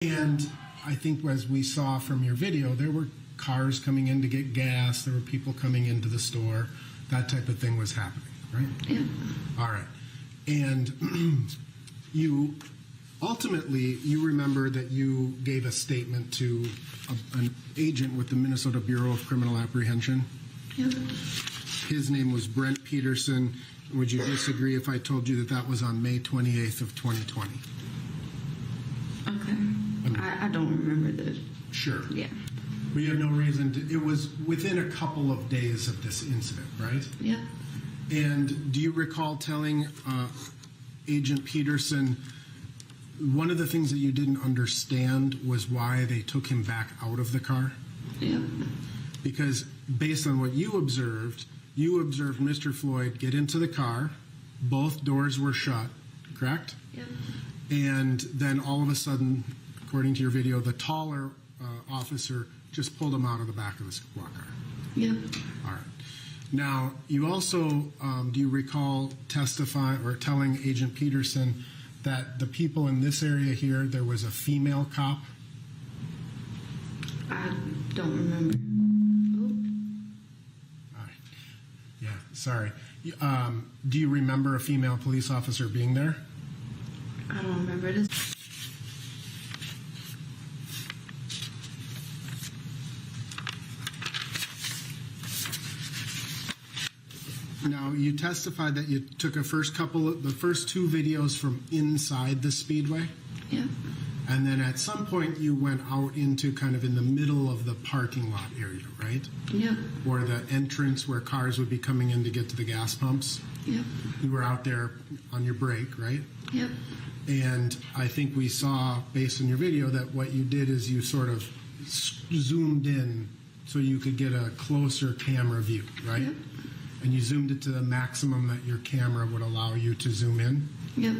And I think as we saw from your video, there were cars coming in to get gas, there were people coming into the store, that type of thing was happening, right? Yeah. All right. And you ultimately, you remember that you gave a statement to an agent with the Minnesota Bureau of Criminal Apprehension. Yeah. His name was Brent Peterson. Would you disagree if I told you that that was on May 28th of 2020? Okay. I don't remember the... Sure. Yeah. We have no reason to... It was within a couple of days of this incident, right? Yeah. And do you recall telling Agent Peterson one of the things that you didn't understand was why they took him back out of the car? Yeah. Because based on what you observed Mr. Floyd get into the car, both doors were shut, correct? Yeah. And then all of a sudden, according to your video, the taller officer just pulled him out of the back of the squad car. Yeah. All right. Now, you also, do you recall testifying or telling Agent Peterson that the people in this area here, there was a female cop? I don't remember. All right. Yeah, sorry. Do you remember a female police officer being there? I don't remember this. Now, you testified that you took the first two videos from inside the speedway. Yeah. And then at some point you went out into kind of in the middle of the parking lot area, right? Yeah. Or the entrance where cars would be coming in to get to the gas pumps. Yeah. You were out there on your break, right? Yep. And I think we saw, based on your video, that what you did is you sort of zoomed in so you could get a closer camera view, right? Yep. And you zoomed it to the maximum that your camera would allow you to zoom in. Yep.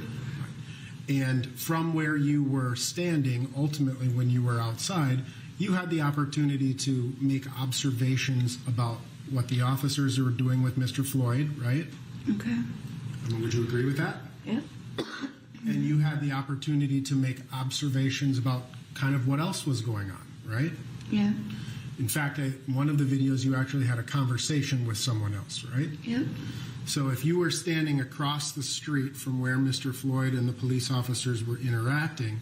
And from where you were standing, ultimately when you were outside, you had the opportunity to make observations about what the officers were doing with Mr. Floyd, right? Okay. I mean, would you agree with that? Yep. And you had the opportunity to make observations about kind of what else was going on, right? Yeah. In fact, one of the videos you actually had a conversation with someone else, right? Yep. So if you were standing across the street from where Mr. Floyd and the police officers were interacting,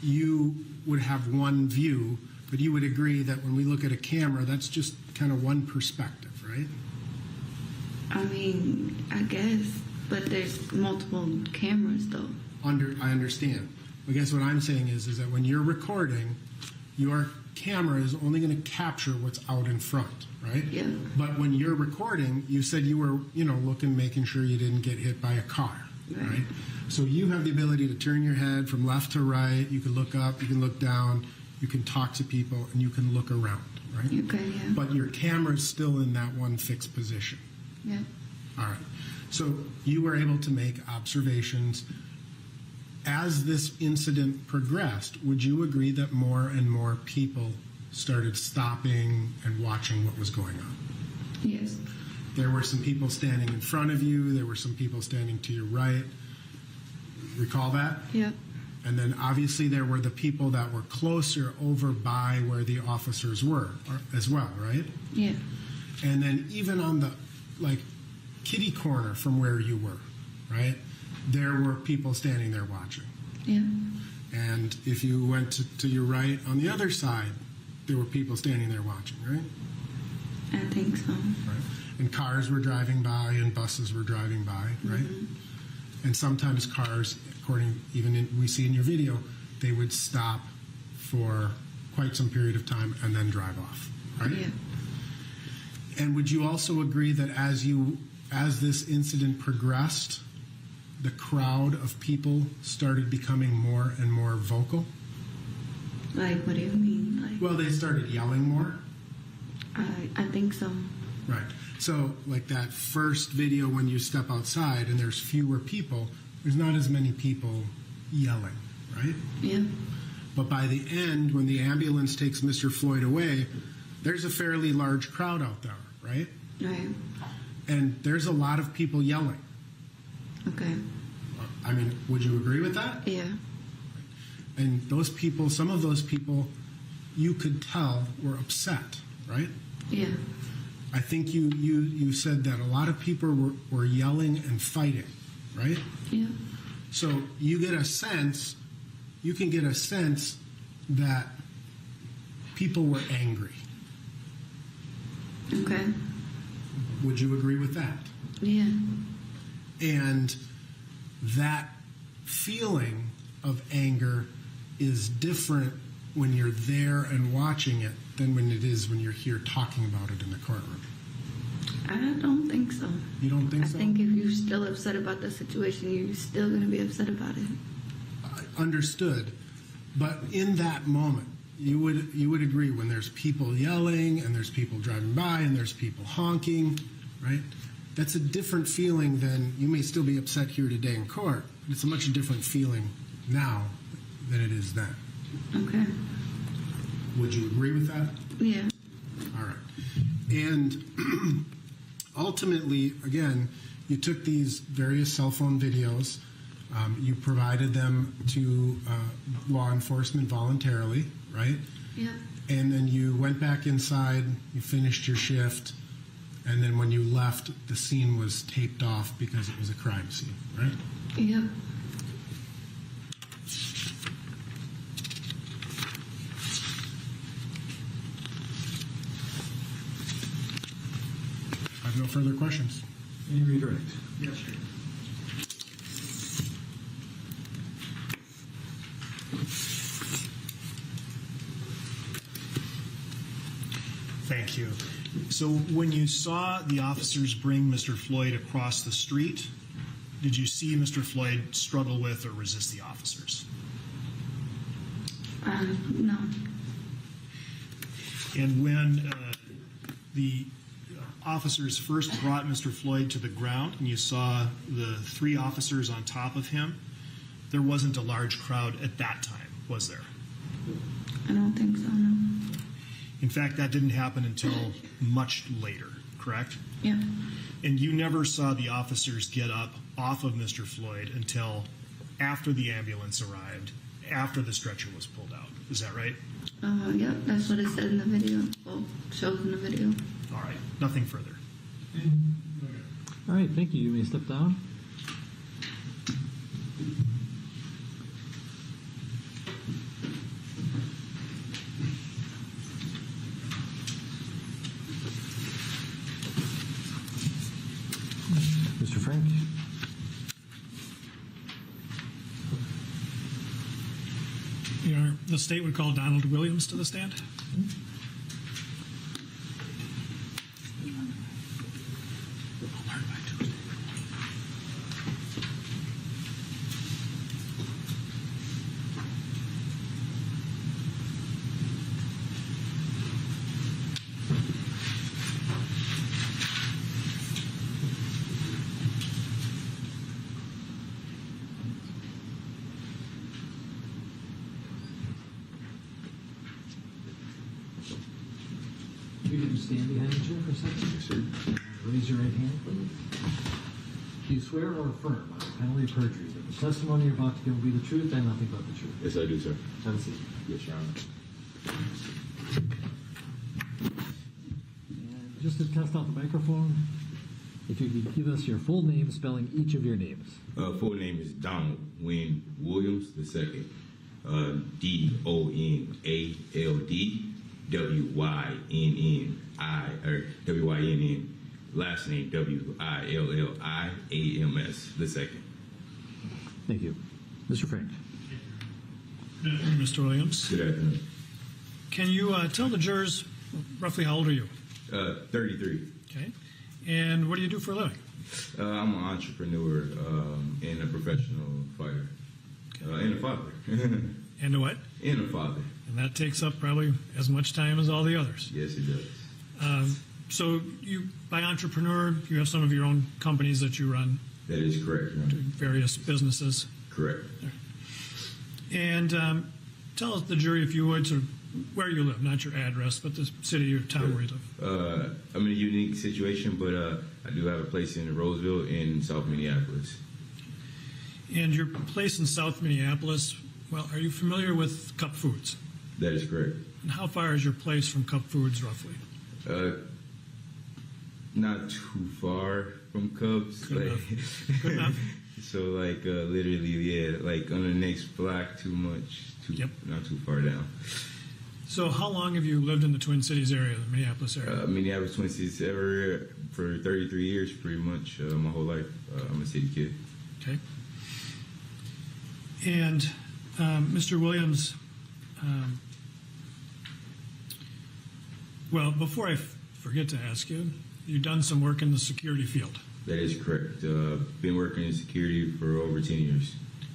you would have one view, but you would agree that when we look at a camera, that's just kind of one perspective, right? I mean, I guess, but there's multiple cameras though. I understand. I guess what I'm saying is that when you're recording, your camera is only going to capture what's out in front, right? Yeah. But when you're recording, you said you were, looking, making sure you didn't get hit by a car, right? So you have the ability to turn your head from left to right. You can look up, you can look down, you can talk to people, and you can look around, right? Okay, yeah. But your camera's still in that one fixed position. Yeah. All right. So you were able to make observations. As this incident progressed, would you agree that more and more people started stopping and watching what was going on? Yes. There were some people standing in front of you. There were some people standing to your right. Recall that? Yep. And then obviously there were the people that were closer over by where the officers were as well, right? Yeah. And then even on the kitty corner from where you were, right? There were people standing there watching. Yeah. And if you went to your right on the other side, there were people standing there watching, right? I think so. Right. And cars were driving by and buses were driving by, right? Mm-hmm. And sometimes cars, we see in your video, they would stop for quite some period of time and then drive off, right? Yeah. And would you also agree that as this incident progressed, the crowd of people started becoming more and more vocal? Like, what do you mean? Well, they started yelling more. I think so. Right. So, like that first video when you step outside and there's fewer people, there's not as many people yelling, right? Yeah. But by the end, when the ambulance takes Mr. Floyd away, there's a fairly large crowd out there, right? Right. And there's a lot of people yelling. Okay. I mean, would you agree with that? Yeah. And those people, some of those people, you could tell were upset, right? Yeah. I think you said that a lot of people were yelling and fighting, right? Yeah. So you can get a sense that people were angry. Okay. Would you agree with that? Yeah. And that feeling of anger is different when you're there and watching it than when it is when you're here talking about it in the courtroom. I don't think so. You don't think so? I think if you're still upset about the situation, you're still going to be upset about it. Understood. But in that moment, you would agree when there's people yelling and there's people driving by and there's people honking, right? That's a different feeling than you may still be upset here today in court, but it's a much different feeling now than it is then. Okay. Would you agree with that? Yeah. All right. And ultimately, again, you took these various cell phone videos, you provided them to law enforcement voluntarily, right? Yep. And then you went back inside, you finished your shift, and then when you left, the scene was taped off because it was a crime scene, right? Yep. I have no further questions. Any redirect? Yes, sir. Thank you. So when you saw the officers bring Mr. Floyd across the street, did you see Mr. Floyd struggle with or resist the officers? No. And when the officers first brought Mr. Floyd to the ground and you saw the three officers on top of him, there wasn't a large crowd at that time, was there? I don't think so, no. In fact, that didn't happen until much later, correct? Yeah. And you never saw the officers get up off of Mr. Floyd until after the ambulance arrived, after the stretcher was pulled out. Is that right? Yep, that's what it said in the video. Well, shows in the video. All right, nothing further. All right, thank you. You may step down. Mr. Frank. Your Honor, the state would call Donald Williams to the stand. You can stand behind the chair for a second. Yes, sir. Raise your right hand, please. Do you swear or affirm on the penalty of perjury that the testimony you're about to give will be the truth and nothing but the truth? Yes, I do, sir. Have a seat. Yes, Your Honor. And just to test out the microphone, if you could give us your full name, spelling each of your names. Full name is Donald Wynn Williams II. DONaldWYNN. Last name WILLIAMS II. Thank you. Mr. Frank. Good afternoon, Mr. Williams. Good afternoon. Can you tell the jurors roughly how old are you? 33. Okay. And what do you do for a living? I'm an entrepreneur and a professional fighter. And a father. And a what? And a father. And that takes up probably as much time as all the others. Yes, it does. So you, by entrepreneur, you have some of your own companies that you run, That is correct, Your Honor. various businesses. Correct. And tell the jury, if you would, sort of where you live, not your address, but the city or town where you live. I'm in a unique situation, but I do have a place in Roseville in South Minneapolis. And your place in South Minneapolis, Well, are you familiar with Cup Foods? That is correct. And how far is your place from Cup Foods, roughly? Not too far from Cubs. Good enough. Good enough. So like literally, yeah, like on the next block, Yep. not too far down. So how long have you lived in the Twin Cities area, the Minneapolis area? Minneapolis, Twin Cities area for 33 years, pretty much my whole life. I'm a city kid. Okay. And Mr. Williams, well, before I forget to ask you, you've done some work in the security field. That is correct. Been working in security for over 10 years.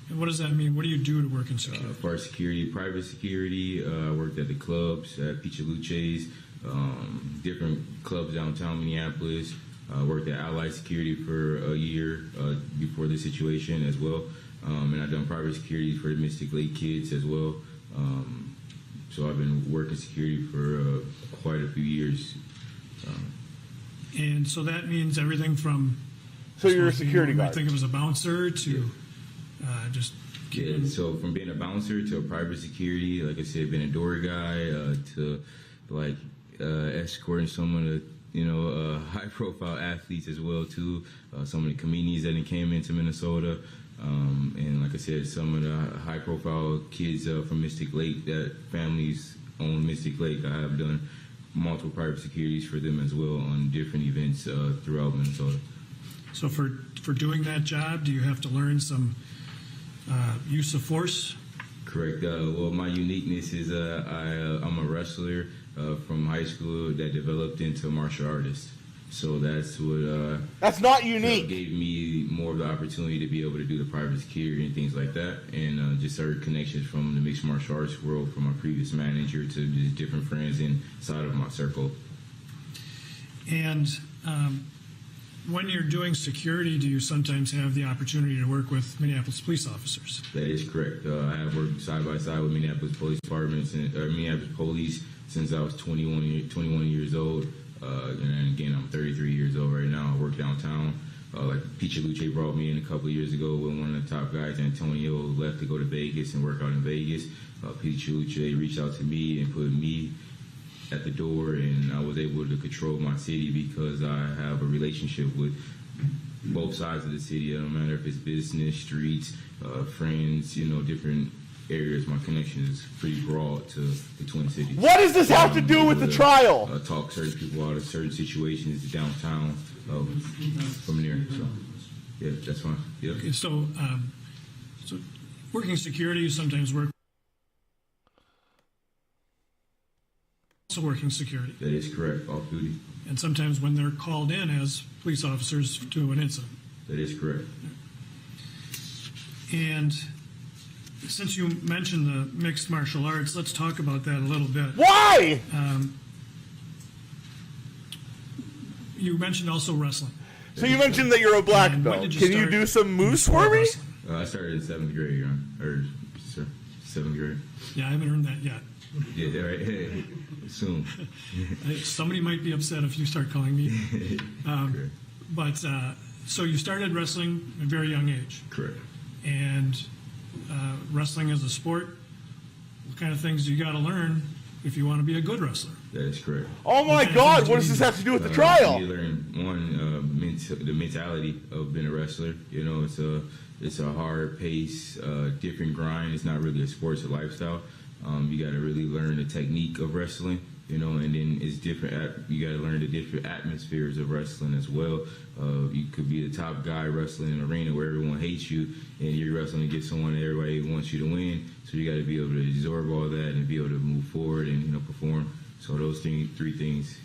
And what does that mean? What do you do to work in security? For security, private security, worked at the clubs, at Pichaluches, different clubs downtown Minneapolis. Worked at Allied Security for a year before the situation as well. And I've done private security for the Mystic Lake kids as well. So I've been working security for quite a few years. And so that means everything from... So you're a security I guard. think it was a bouncer to just... Yeah, so from being a bouncer to a private security, like I said, being a door guy to like escorting someone to high-profile athletes as well too. Some of the comedians that came into Minnesota, and like I said, some of the high-profile kids from Mystic Lake that families own Mystic Lake. I have done multiple private securities for them as well on different events throughout Minnesota. So for doing that job, do you have to learn some use of force? Correct. Well, my uniqueness is I'm a wrestler from high school that developed into a martial artist. So that's what That's not unique. gave me more of the opportunity to be able to do the private security and things like that, and just started connections from the mixed martial arts world, from my previous manager to just different friends inside of my circle. And when you're doing security, do you sometimes have the opportunity to work with Minneapolis police officers? That is correct. I have worked side by side with Minneapolis Police Departments and Minneapolis Police since I was 21 years old. And again, I'm 33 years old right now. I work downtown. Like Pichaluche brought me in a couple of years ago with one of the top guys, Antonio, left to go to Vegas and work out in Vegas. Pichaluche reached out to me and put me at the door, and I was able to control my city because I have a relationship with both sides of the city. It don't matter if it's business, streets, friends, different areas. My connection is pretty broad to the Twin Cities. What does this have to do with the trial? Talk certain people out of certain situations downtown from there. So, yeah, that's fine. Yeah. Okay, so working security, you sometimes work. Also working security. That is correct. Off duty. And sometimes when they're called in as police officers to an incident. That is correct. And since you mentioned the mixed martial arts, let's talk about that a little bit. Why? You mentioned also wrestling. So you mentioned that you're a black And when belt. did you Can you start do some moves for me? wrestling? I started in 7th grade, or 7th grade. Yeah, I haven't earned that yet. Yeah, right. Hey, soon. Somebody might be upset if you start calling me. Correct. But so you started wrestling at a very young age. Correct. And wrestling as a sport, what kind of things do you got to learn if you want to be a good wrestler? That is correct. Oh my Okay, God! so What does you this need- have to do with the You trial? learn the mentality of being a wrestler. It's a hard pace, different grind. It's not really a sport; it's a lifestyle. You got to really learn the technique of wrestling. And then it's different. You got to learn the different atmospheres of wrestling as well. You could be the top guy wrestling in an arena where everyone hates you, and you're wrestling against someone that everybody wants you to win. So you got to be able to absorb all that and be able to move forward and perform. So those three things.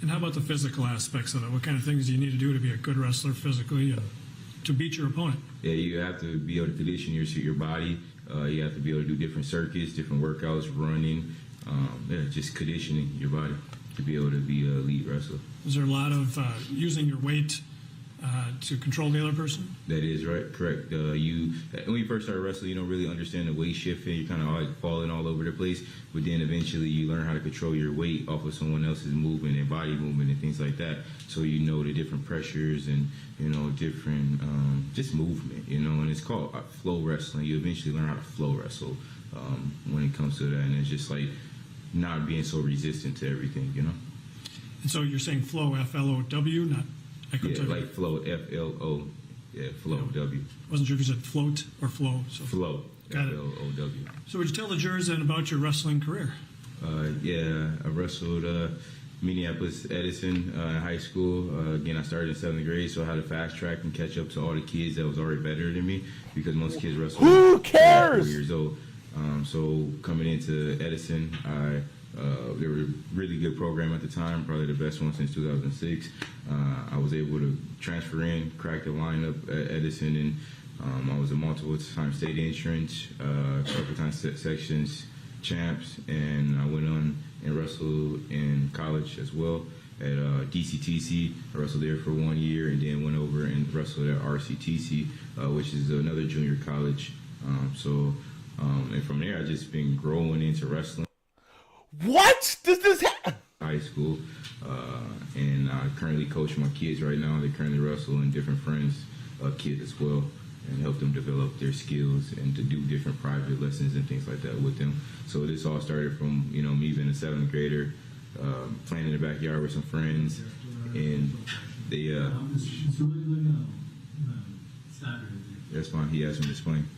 And how about the physical aspects of it? What kind of things do you need to do to be a good wrestler physically and to beat your opponent? Yeah, you have to be able to condition your body. You have to be able to do different circuits, different workouts, running. Just conditioning your body to be able to be an elite wrestler. Is there a lot of using your weight to control the other person? That is right, correct. You when you first start wrestling, you don't really understand the weight shifting. You're kind of like falling all over the place. But then eventually, you learn how to control your weight off of someone else's movement and body movement and things like that. So you know the different pressures and different just movement. And it's called flow wrestling. You eventually learn how to flow wrestle when it comes to that, and it's just like not being so resistant to everything. And so you're saying flow, F-L-O-W, not I couldn't Yeah, tell you. like flow, F-L-O, yeah, flow, W. Wasn't sure if you said float or flow. So. Flow, Got it. F-L-O-W. So would you tell the jurors then about your wrestling career? Yeah, I wrestled Minneapolis Edison in high school. Again, I started in 7th grade, so I had to fast track and catch up to all the kids that was already better than me because most kids wrestle. Who cares? 4 years old. So coming into Edison, they were a really good program at the time, probably the best one since 2006. I was able to transfer in, crack the lineup at Edison, and I was a multiple-time state entrant, couple times sections champs, and I went on and wrestled in college as well at DCTC. I wrestled there for 1 year, and then went over and wrestled at RCTC, which is another junior college. And from there, I just been growing into wrestling. What does this High school, and I currently coach my kids right now. They currently wrestle in different friends' kids as well, and help them develop their skills and to do different private lessons and things like that with them. So this all started from me being a 7th grader, playing in the backyard with some friends, and they. That's fine. He asked me to explain.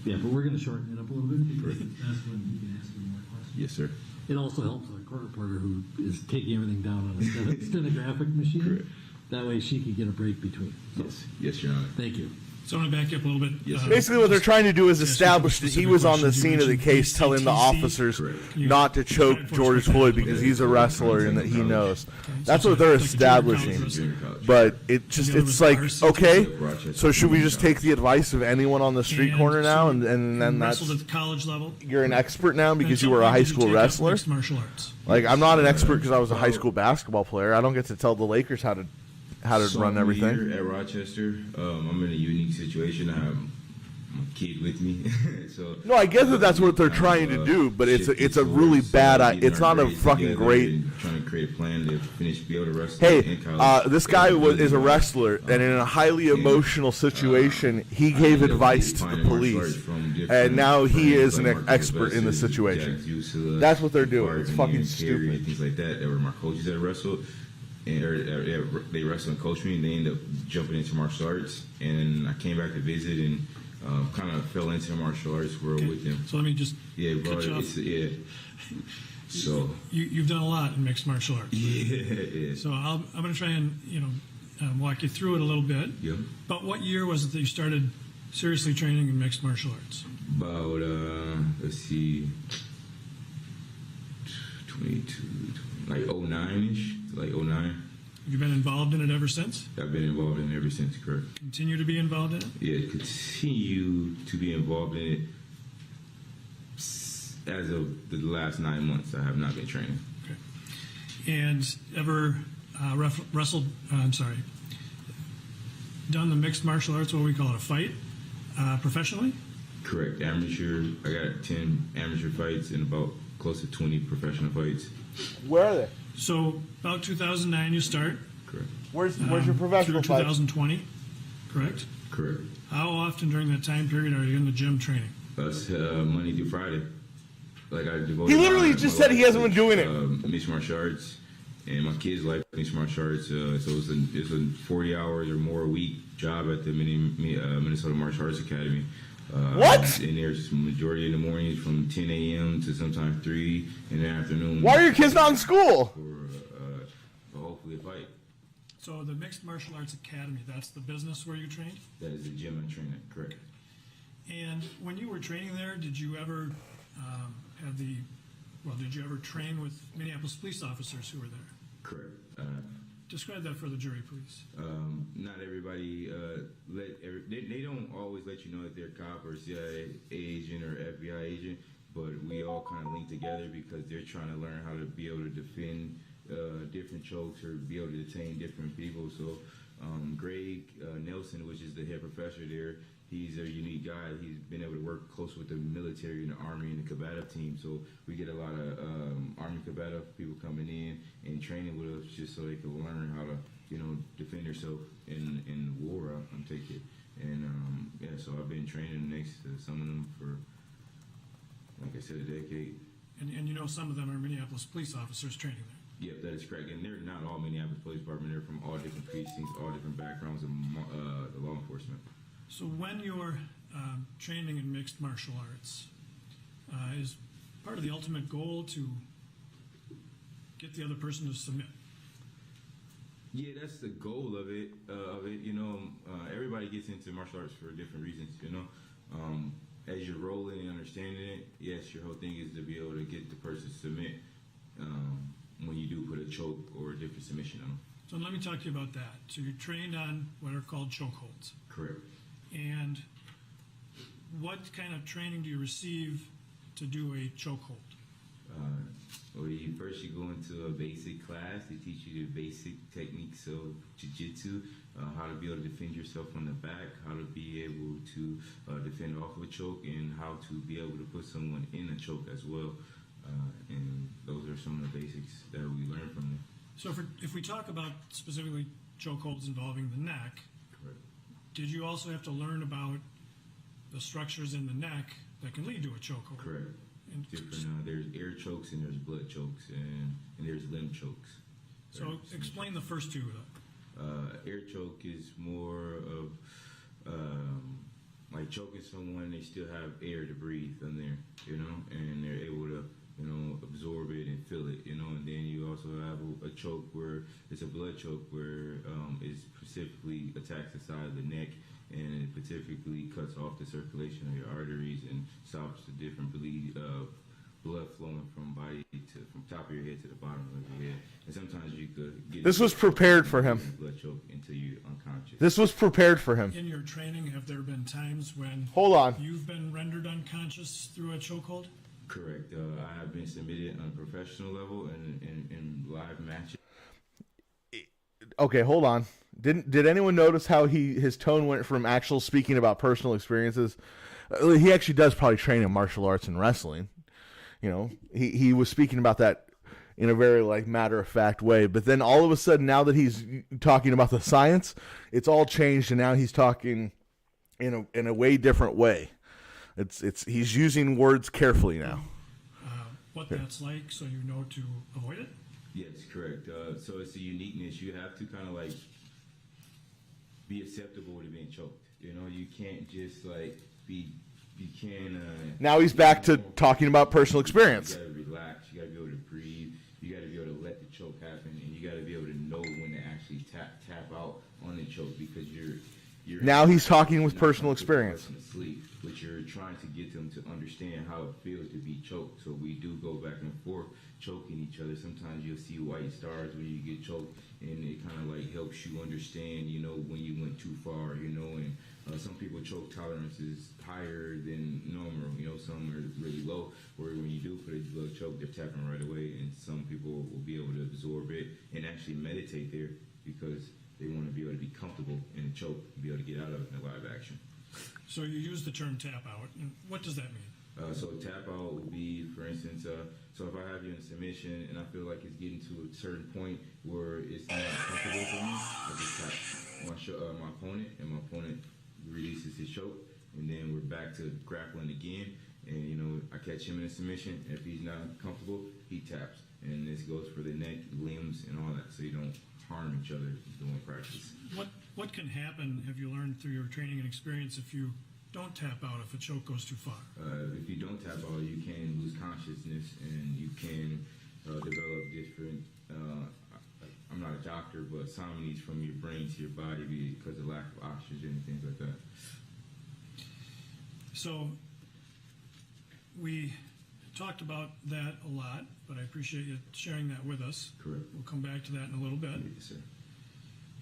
Yeah, but we're going to shorten it up a little bit because that's when you can ask me more questions. Yes, sir. It also helps a court reporter who is taking everything down on a stenographic machine. Correct. That way she can get a break between. So, Yes, Your Honor. thank you. So I'm going to back you up a little bit. Yes, sir. Basically, what they're trying to do is establish that he was on the scene of the case, specific telling the questions. officers Correct. not to choke George Floyd because he's a wrestler and that he knows. That's what they're establishing. But it's like, okay, so should we just take the advice of anyone on the street And corner now, so and then that's wrestled at the college level. you're an expert now because And you were a so high did you school take up wrestler? mixed martial arts. Like, I'm not an expert because I was a high school basketball player. I don't get to tell the Lakers how to run Sophomore everything. year at Rochester, I'm in a unique situation. I have my kid with me, so No, I get that that's what they're trying to do, but it's a really bad. It's not a fucking great. Trying to create a plan to be able to wrestle. Hey, in college. this guy is a wrestler, and in a highly emotional situation, he gave advice to the police, and now he is an expert in the situation. That's what they're doing. It's fucking stupid. Things like that. They were my coaches that wrestled, and they wrestled and coached me, and they ended up jumping into martial arts. And I came back to visit and kind of fell into the martial arts world with them. So let me just Bro, cut you off. yeah. So You've done a lot in mixed martial arts. yeah. So I'm going to try and walk you through it a little bit. Yep. But what year was it that you started seriously training in mixed martial arts? About let's see, 22, like 09-ish, like 09. Have you been involved in it ever since? I've been involved in it ever since, correct? Continue to be involved in it? Yeah, continue to be involved in it. As of the last 9 months, I have not been training. Okay. And ever done the mixed martial arts, what we call it, a fight, professionally? Correct. Amateur. I got 10 amateur fights and about close to 20 professional fights. Where are they? So about 2009 you start. Correct. Where's your professional through fight? 2020, correct? Correct. How often during that time period are you in the gym training? That's Monday through Friday. Like I devoted. He literally my just life said he hasn't to, been doing it. Mixed martial arts, and my kids like mixed martial arts. So it's a 40 hours or more a week job at the Minnesota Martial Arts Academy. What? And there's majority in the mornings from 10 a.m. to sometimes 3 in the afternoon. Why are your kids not in school? For hopefully a fight. So the Mixed Martial Arts Academy, that's the business where you trained? That is the gym I train at, correct. And when you were training there, did you ever did you ever train with Minneapolis police officers who were there? Correct. Describe that for the jury, please. Not everybody they don't always let you know that they're a cop or CIA agent or FBI agent, but we all kind of link together because they're trying to learn how to be able to defend different chokes or be able to detain different people. So Greg Nelson, which is the head professor there, he's a unique guy. He's been able to work close with the military and the Army and the combative team. So we get a lot of Army combative people coming in and training with us just so they can learn how to, defend themselves in war, I'm taking. And so I've been training next to some of them for, like I said, a decade. And some of them are Minneapolis police officers training there. Yep, that is correct. And they're not all Minneapolis Police Department. They're from all different precincts, all different backgrounds of the law enforcement. So when you're training in mixed martial arts, is part of the ultimate goal to get the other person to submit? Yeah, that's the goal of it. Everybody gets into martial arts for different reasons. As you're rolling and understanding it, yes, your whole thing is to be able to get the person to submit when you do put a choke or a different submission on them. So let me talk to you about that. So you're trained on what are called chokeholds. Correct. And what kind of training do you receive to do a chokehold? You go into a basic class. They teach you the basic techniques of jiu-jitsu, how to be able to defend yourself from the back, how to be able to defend off of a choke, and how to be able to put someone in a choke as well. And those are some of the basics that we learn from them. So if we talk about specifically chokeholds involving the neck, Correct. did you also have to learn about the structures in the neck that can lead to a chokehold? Correct. And Different. There's air chokes and there's blood chokes and there's limb chokes. so explain the first two. Air choke is more of like choking someone. They still have air to breathe in there, and they're able to, absorb it and feel it, and then you also have a choke where it's a blood choke where it specifically attacks the side of the neck and it specifically cuts off the circulation of your arteries and stops the different blood flowing from top of your head to the bottom of your head. And sometimes you could get This was prepared for him. Blood choke until you're unconscious. This was prepared for him. In your training, have there been times when Hold on. you've been rendered unconscious through a chokehold? Correct. I have been submitted on a professional level and in live matches. Okay, hold on. Did anyone notice how his tone went from actual speaking about personal experiences? He actually does probably train in martial arts and wrestling. He was speaking about that in a very matter of fact way. But then all of a sudden, now that he's talking about the science, it's all changed, and now he's talking in a way different way. He's using words carefully now. What that's like, so you know to avoid it? Yes, correct. So it's a uniqueness. You have to kind of be acceptable to being choked. You can't just be. You can't. Now he's back to talking about personal experience. You gotta relax. You gotta be able to breathe. You gotta be able to let the choke happen, and you gotta be able to know when to actually tap out on the choke because you're now he's talking with personal experience. Sleep, but you're trying to get them to understand how it feels to be choked. So we do go back and forth choking each other. Sometimes you'll see white stars when you get choked, and it kind of helps you understand, when you went too far, and some people choke tolerance is higher than normal. Some are really low, where when you do put a blood choke, they're tapping right away, and some people will be able to absorb it and actually meditate there because they want to be able to be comfortable in a choke and be able to get out of it in a live action. So you use the term tap out. And what does that mean? So tap out would be, for instance, so if I have you in submission and I feel like it's getting to a certain point where it's not comfortable for me, I just tap my opponent, and my opponent releases his choke, and then we're back to grappling again. And I catch him in a submission. If he's not comfortable, he taps, and this goes for the neck, limbs, and all that, so you don't harm each other doing practice. What can happen, have you learned through your training and experience, if you don't tap out, if a choke goes too far? If you don't tap out, you can lose consciousness, and you can develop different, I'm not a doctor, but some needs from your brain to your body because of lack of oxygen and things like that. So we talked about that a lot, but I appreciate you sharing that with us. Correct. We'll come back to that in a little bit. Yes, sir.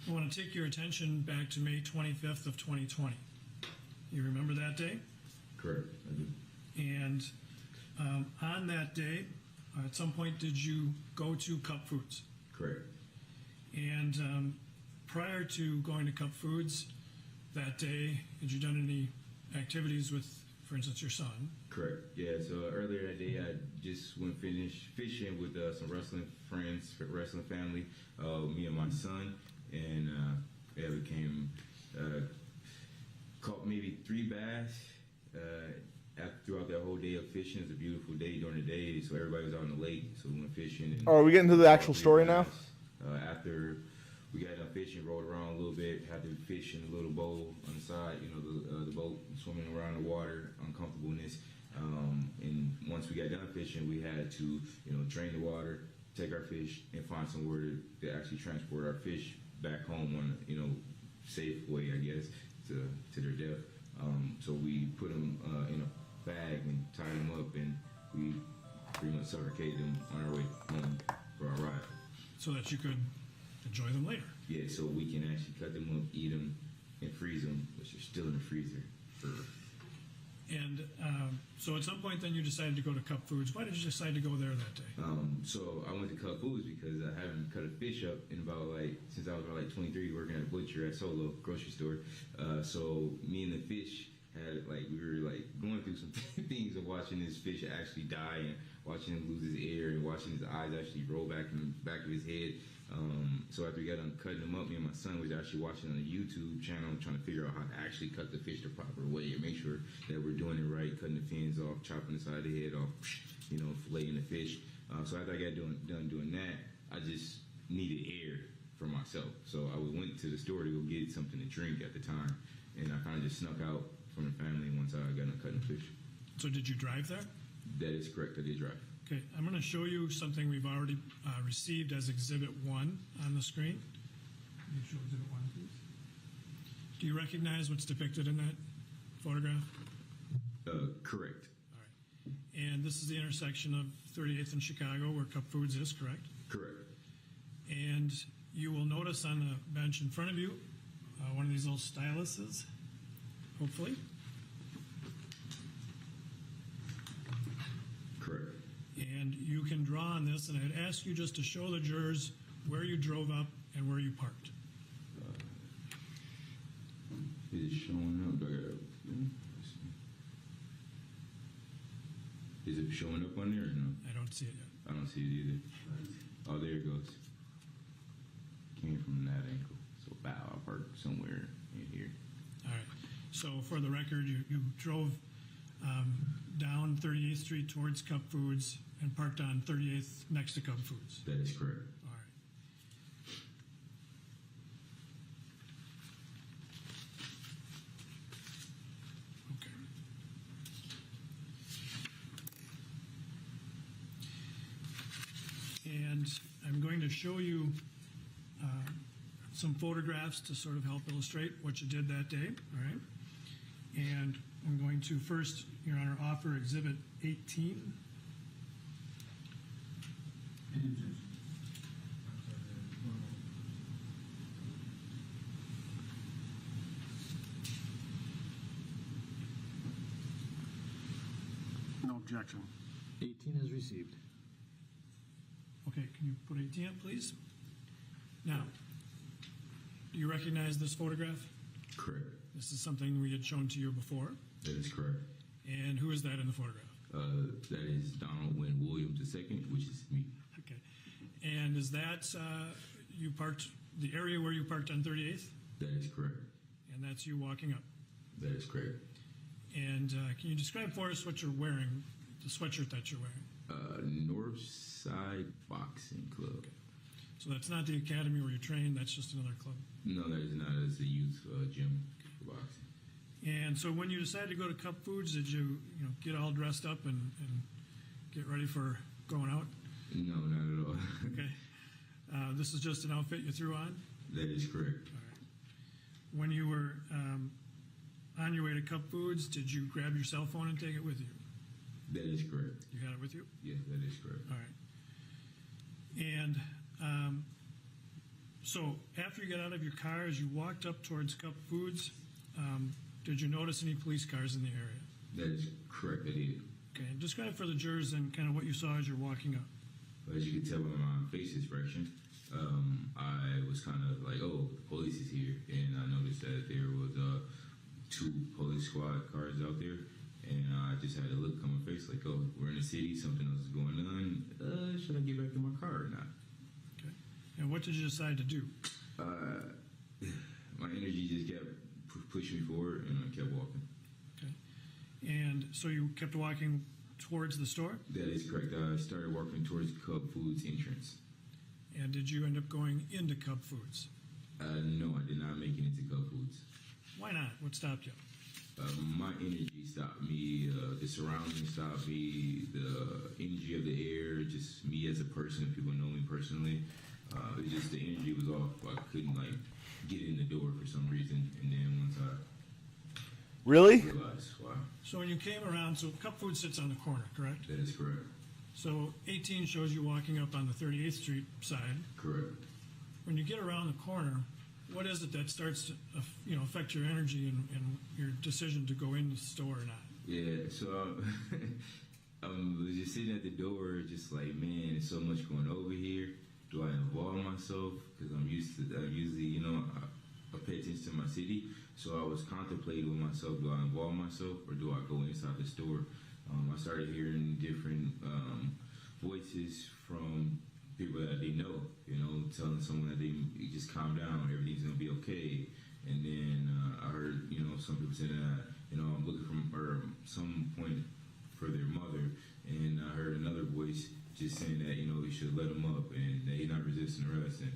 I want to take your attention back to May 25th of 2020. You remember that day? Correct. I do. And on that day, at some point, did you go to Cup Foods? Correct. And prior to going to Cup Foods that day, had you done any activities with, for instance, your son? Correct. Yeah. So earlier that day, I just went fishing with some wrestling friends, wrestling family, me and my son, and yeah, we caught maybe 3 bass. Throughout that whole day of fishing, it was a beautiful day during the day, so everybody was out on the lake, so we went fishing. And are we getting to the actual story now? After we got done fishing, rolled around a little bit, had to fish in a little bowl on the side, the boat swimming around the water, uncomfortableness. And once we got done fishing, we had to, drain the water, take our fish, and find somewhere to actually transport our fish back home on safe way, I guess, to their death. So we put them in a bag and tied them up, and we pretty much suffocated them on our way home for our ride. So that you could enjoy them later. Yeah, so we can actually cut them up, eat them, and freeze them, which are still in the freezer. And so at some point then you decided to go to Cup Foods. Why did you decide to go there that day? So I went to Cup Foods because I haven't cut a fish up in since I was about 23, working at a butcher at Solo grocery store. So me and the fish we were going through some things of watching this fish actually die and watching him lose his air and watching his eyes actually roll back in the back of his head. So after we got done cutting them up, me and my son was actually watching on a YouTube channel trying to figure out how to actually cut the fish the proper way and make sure that we're doing it right, cutting the fins off, chopping the side of the head off, filleting the fish. So after I got done doing that, I just needed air for myself. So I went to the store to go get something to drink at the time, and I kind of just snuck out from the family once I got done cutting fish. So did you drive there? That is correct. I did drive. Okay, I'm going to show you something we've already received as Exhibit 1 on the screen. Can you show Exhibit 1, please? Do you recognize what's depicted in that photograph? Correct. All right. And this is the intersection of 38th and Chicago where Cup Foods is, correct? Correct. And you will notice on the bench in front of you one of these little styluses, hopefully. Correct. And you can draw on this, and I'd ask you just to show the jurors where you drove up and where you parked. Is it showing up? Is it showing up on there or no? I don't see it yet. I don't see it either. Oh, there it goes. Came from that angle. So, I parked somewhere in here. All right. So for the record, you drove down 38th Street towards Cup Foods and parked on 38th next to Cup Foods. That is correct. All right. Okay. And I'm going to show you some photographs to sort of help illustrate what you did that day, all right? And I'm going to first, Your Honor, offer Exhibit 18. No objection. 18 is received. Okay, can you put 18 up, please? Now, do you recognize this photograph? Correct. This is something we had shown to you before. That is correct. And who is that in the photograph? That is Donald Wynn Williams II, which is me. Okay. And is that you parked, the area where you parked on 38th? That is correct. And that's you walking up? That is correct. And can you describe for us what you're wearing, the sweatshirt that you're wearing? Northside Boxing Club. Okay. So that's not the academy where you train, that's just another club? No, that is not. It's a youth gym for boxing. And so when you decided to go to Cup Foods, did you get all dressed up and get ready for going out? No, not at all. Okay. This is just an outfit you threw on? That is correct. All right. When you were on your way to Cup Foods, did you grab your cell phone and take it with you? That is correct. You had it with you? Yes, that is correct. All right. And so after you got out of your car, as you walked up towards Cup Foods, did you notice any police cars in the area? That is correct. I did. Okay. Describe for the jurors and kind of what you saw as you're walking up. As you can tell by my face expression, I was kind of like, oh, the police is here, and I noticed that there was 2 police squad cars out there, and I just had a look on my face like, oh, we're in the city, something else is going on. Should I get back in my car or not? Okay. And what did you decide to do? My energy just kept pushing me forward, and I kept walking. Okay. And so you kept walking towards the store? That is correct. I started walking towards Cub Foods entrance. And did you end up going into Cub Foods? No, I did not make it into Cub Foods. Why not? What stopped you? My energy stopped me. The surroundings stopped me. The energy of the air, just me as a person. People know me personally. It just the energy was off. I couldn't like get in the door for some reason. And then once I Really? realized, wow, So when you came around, so Cup Food sits on the corner, correct? that is correct. So 18 shows you walking up on the 38th Street side. Correct. When you get around the corner, what is it that starts to affect your energy and your decision to go in the store or not? Yeah, so I was just sitting at the door, just like, man, there's so much going over here. Do I involve myself? Because I'm usually, I pay attention to my city. So I was contemplating with myself, do I involve myself or do I go inside the store? I started hearing different voices from people that they know, telling someone that they just calm down, everything's gonna be okay. And then I heard, some people saying that, I'm looking for some point for their mother. And I heard another voice just saying that, we should let him up and that he's not resisting arrest. And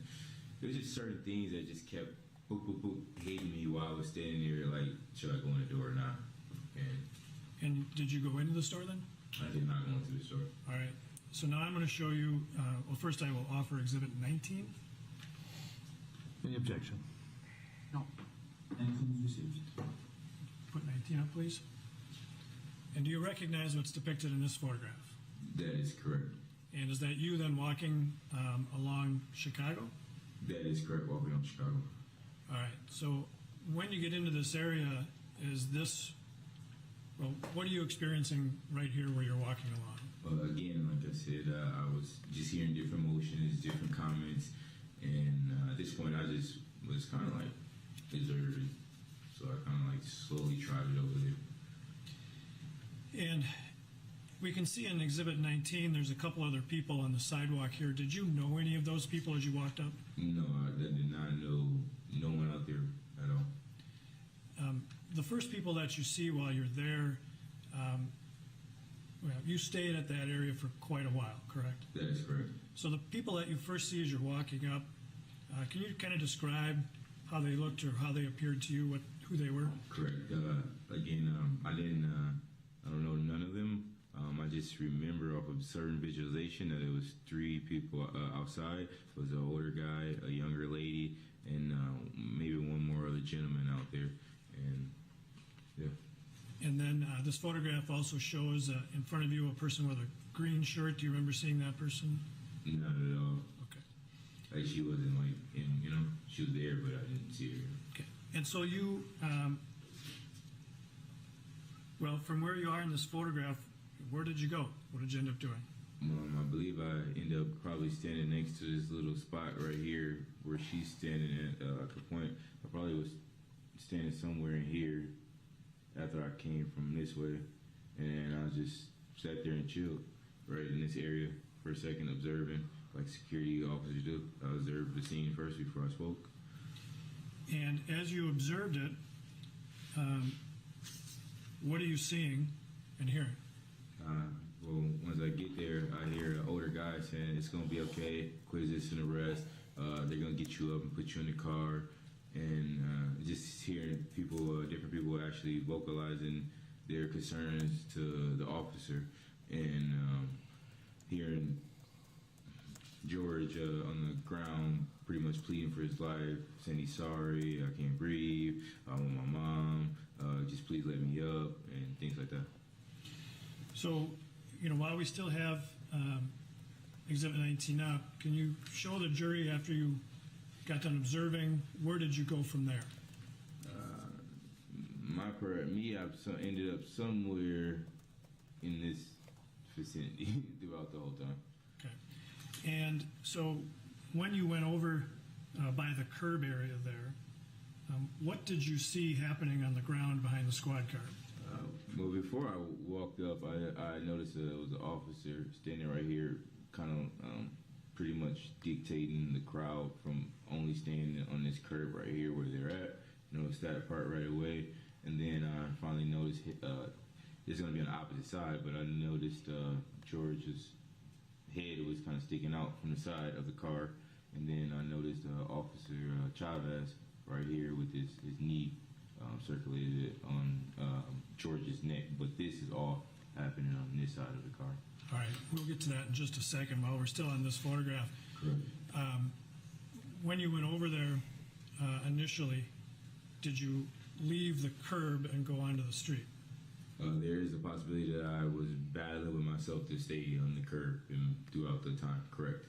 there's just certain things that just kept boop, boop, boop, hitting me while I was standing there, like, should I go in the door or not? And did you go into the store then? I did not go into the store. All right. So now I'm going to show you, first I will offer Exhibit 19. Any objection? No. 19 received. Put 19 up, please. And do you recognize what's depicted in this photograph? That is correct. And is that you then walking along Chicago? That is correct, walking on Chicago. All right. So when you get into this area, is this, what are you experiencing right here where you're walking along? Again, like I said, I was just hearing different emotions, different comments, and at this point I just was kind of like deserted. So I kind of like slowly trotted over there. And we can see in Exhibit 19, there's a couple other people on the sidewalk here. Did you know any of those people as you walked up? No, I did not know no one out there at all. The first people that you see while you're there, you stayed at that area for quite a while, correct? That is correct. So the people that you first see as you're walking up, can you kind of describe how they looked or how they appeared to you, who they were? Correct. Again, I don't know none of them. I just remember off of certain visualization that it was 3 people outside. It was an older guy, a younger lady, and maybe one more other gentleman out there. And yeah. And then this photograph also shows in front of you a person with a green shirt. Do you remember seeing that person? Not at all. Okay. Like she wasn't like she was there, but I didn't see her. Okay. And so you, from where you are in this photograph, where did you go? What did you end up doing? I believe I ended up probably standing next to this little spot right here where she's standing at the point. I probably was standing somewhere in here after I came from this way, and I just sat there and chilled right in this area for a second, observing like security officers do. I observed the scene first before I spoke. And as you observed it, what are you seeing and hearing? Once I get there, I hear an older guy saying it's gonna be okay, quit resisting arrest. They're gonna get you up and put you in the car, and just hearing people, different people actually vocalizing their concerns to the officer, and hearing George on the ground pretty much pleading for his life, saying he's sorry, I can't breathe, I want my mom, just please let me up, and things like that. So, while we still have Exhibit 19 up, can you show the jury after you got done observing, where did you go from there? I ended up somewhere in this vicinity throughout the whole time. Okay. And so when you went over by the curb area there, what did you see happening on the ground behind the squad car? Well, before I walked up, I noticed that there was an officer standing right here, kind of pretty much dictating the crowd from only standing on this curb right here where they're at. Noticed that part right away, and then I finally noticed it's going to be on the opposite side, but I noticed George's head was kind of sticking out from the side of the car, and then I noticed Officer Chauvin right here with his knee circulated on George's neck, but this is all happening on this side of the car. All right, we'll get to that in just a second while we're still on this photograph. Correct. When you went over there initially, did you leave the curb and go onto the street? There is a possibility that I was battling with myself to stay on the curb and throughout the time. Correct.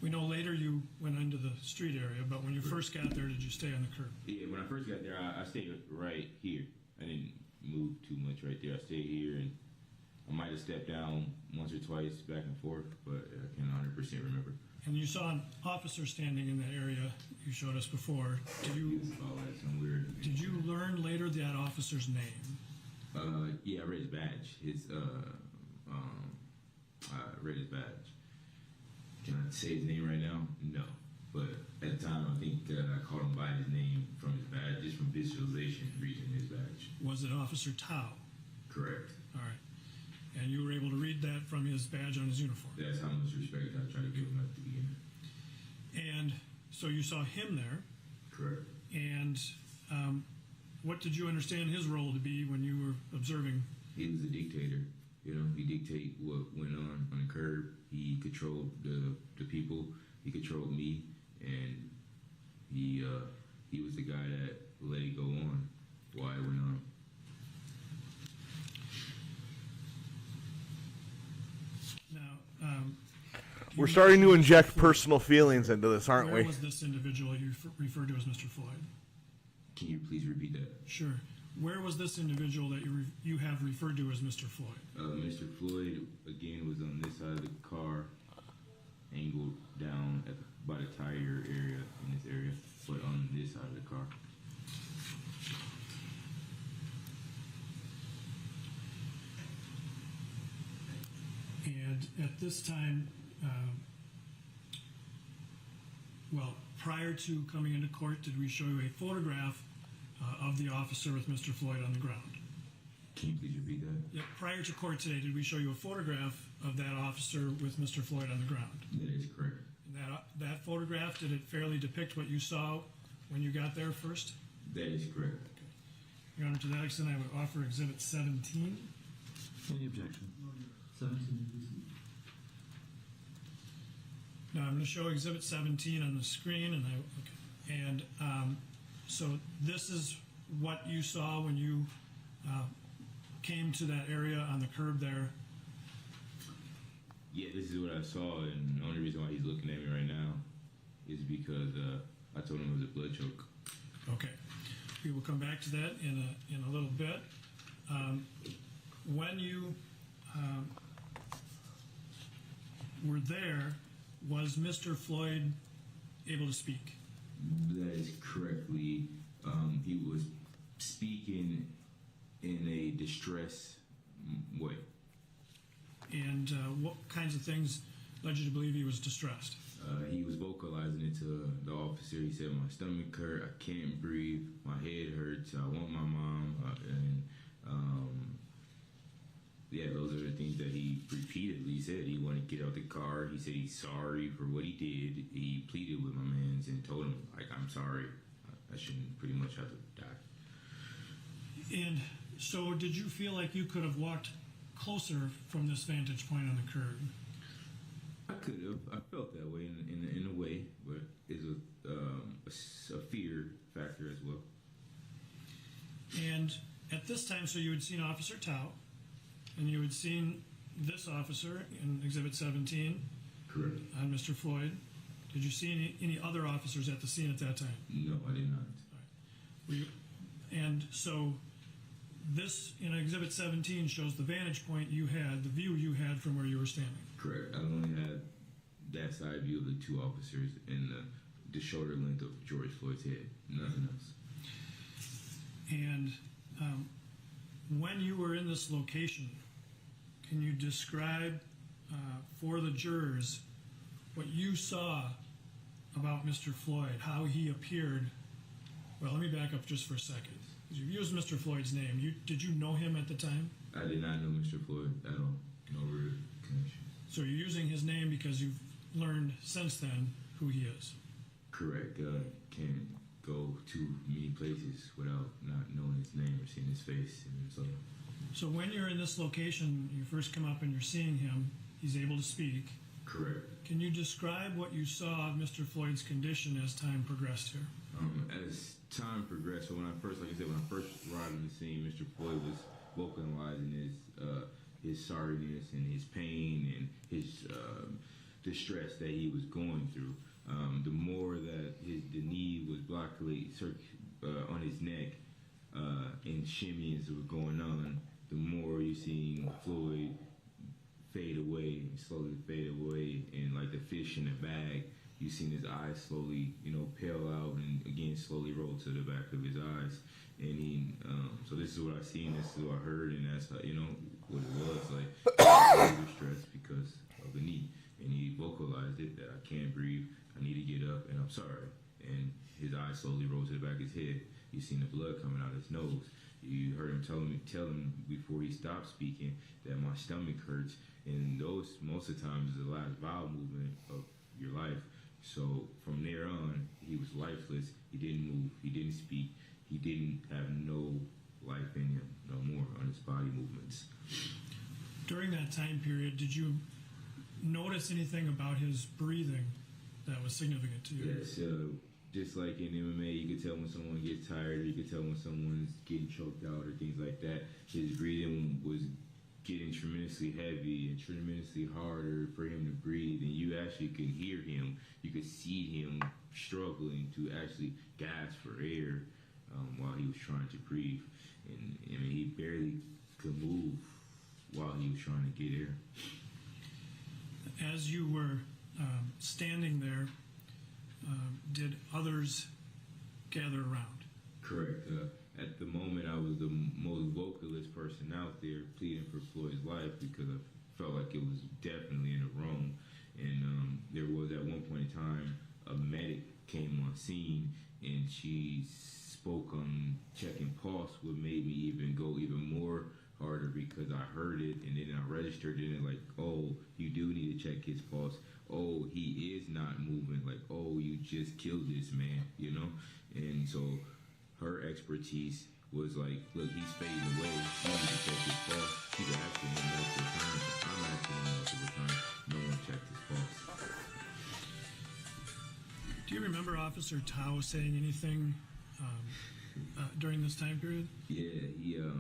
We know later you went into the street area, but when you first got there, did you stay on the curb? Yeah, when I first got there, I stayed right here. I didn't move too much right there. I stayed here, and I might have stepped down once or twice back and forth, but I can't 100% remember. And you saw an officer standing in that area you showed us before. Did you Weird. did you learn later that officer's name? Yeah, I read his badge. I read his badge. Can I say his name right now? No. But at the time, I think I called him by his name from his badge, just from visualization, reading his badge. Was it Officer Tao? Correct. All right. And you were able to read that from his badge on his uniform? That's how much respect I try to give him at the beginning. And so you saw him there. Correct. And what did you understand his role to be when you were observing? He was a dictator. You know, he dictated what went on the curb. He controlled the people. He controlled me, and he was the guy that let it go on while it went on. Now, We're starting to inject personal feelings into this, aren't where we? was this individual you referred to as Mr. Floyd? Can you please repeat that? Sure. Where was this individual that you have referred to as Mr. Floyd? Mr. Floyd, again, was on this side of the car, angled down by the tire area in this area, but on this side of the car. And at this time, prior to coming into court, did we show you a photograph of the officer with Mr. Floyd on the ground? Can you please repeat that? Yep. Prior to court today, did we show you a photograph of that officer with Mr. Floyd on the ground? That is correct. And that photograph, did it fairly depict what you saw when you got there first? That is correct. Your Honor, to that extent, I would offer Exhibit 17. Any objection? 17. Now, I'm going to show Exhibit 17 on the screen, and so this is what you saw when you came to that area on the curb there. Yeah, this is what I saw, and the only reason why he's looking at me right now is because I told him it was a blood choke. Okay, we will come back to that in a little bit. When you were there, was Mr. Floyd able to speak? That is correctly. He was speaking in a distress way. And what kinds of things led you to believe he was distressed? He was vocalizing it to the officer. He said, "My stomach hurt. I can't breathe. My head hurts. I want my mom." Yeah, those are the things that he repeatedly said. He wanted to get out the car. He said he's sorry for what he did. He pleaded with my mans and told him, like, "I'm sorry. I shouldn't pretty much have to die." And so did you feel like you could have walked closer from this vantage point on the curb? I could have. I felt that way in a way, but it's a fear factor as well. And at this time, so you had seen Officer Tao, and you had seen this officer in Exhibit 17 Correct. on Mr. Floyd. Did you see any other officers at the scene at that time? No, I did not. And so this, in Exhibit 17, shows the vantage point you had, the view you had from where you were standing. Correct. I only had that side view of the two officers and the shoulder length of George Floyd's head. Nothing else. And when you were in this location, can you describe for the jurors what you saw about Mr. Floyd, how he appeared? Well, let me back up just for a second. You used Mr. Floyd's name. Did you know him at the time? I did not know Mr. Floyd at all. No real connection. So you're using his name because you've learned since then who he is. Correct. Can't go too many places without not knowing his name or seeing his face. And so when you're in this location, you first come up and you're seeing him. He's able to speak. Correct. Can you describe what you saw of Mr. Floyd's condition as time progressed here? As time progressed, so when I first arrived on the scene, Mr. Floyd was vocalizing his sorriness and his pain and his distress that he was going through. The more that the knee was blocked on his neck and shimmies were going on, the more you seen Floyd fade away, slowly fade away, and like the fish in a bag, you seen his eyes slowly, pale out and again slowly roll to the back of his eyes. And so this is what I seen, this is what I heard, and that's how, what it was like. He was stressed because of the knee, and he vocalized it that I can't breathe, I need to get up, and I'm sorry. And his eyes slowly rolled to the back of his head. You seen the blood coming out of his nose. You heard him tell him before he stopped speaking that my stomach hurts, and those most of the times is the last bowel movement of your life. So from there on, he was lifeless. He didn't move. He didn't speak. He didn't have no life in him, no more on his body movements. During that time period, did you notice anything about his breathing that was significant to you? Yes, just like in MMA, you could tell when someone gets tired, or you could tell when someone's getting choked out, or things like that. His breathing was getting tremendously heavy and tremendously harder for him to breathe, and you actually could hear him. You could see him struggling to actually gasp for air while he was trying to breathe. And I mean, he barely could move while he was trying to get air. As you were standing there, did others gather around? Correct. At the moment, I was the most vocalist person out there pleading for Floyd's life because I felt like it was definitely in the wrong. And there was at one point in time a medic came on scene, and she spoke on checking pulse, what made me even go even more harder because I heard it, and then I registered it, and like, oh, you do need to check his pulse. Oh, he is not moving. Like, oh, you just killed this man, And so her expertise was like, look, he's fading away. You need to check his pulse. She's asking him multiple times. I'm asking him multiple times. No one checked his pulse. Do you remember Officer Tao saying anything during this time period? Yeah,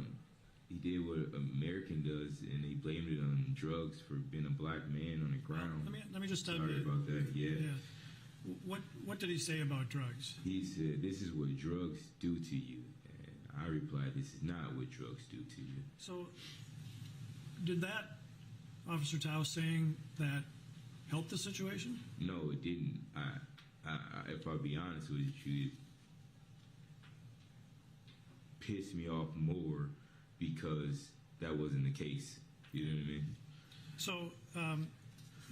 he did what American does, and he blamed it on drugs for being a black man on the ground. Let me just tell Sorry you about that. Yeah. What did he say about drugs? He said, "This is what drugs do to you," and I replied, "This is not what drugs do to you." So, did that Officer Tao saying that help the situation? No, it didn't. If I'll be honest with you, it pissed me off more because that wasn't the case. You know what I mean? So,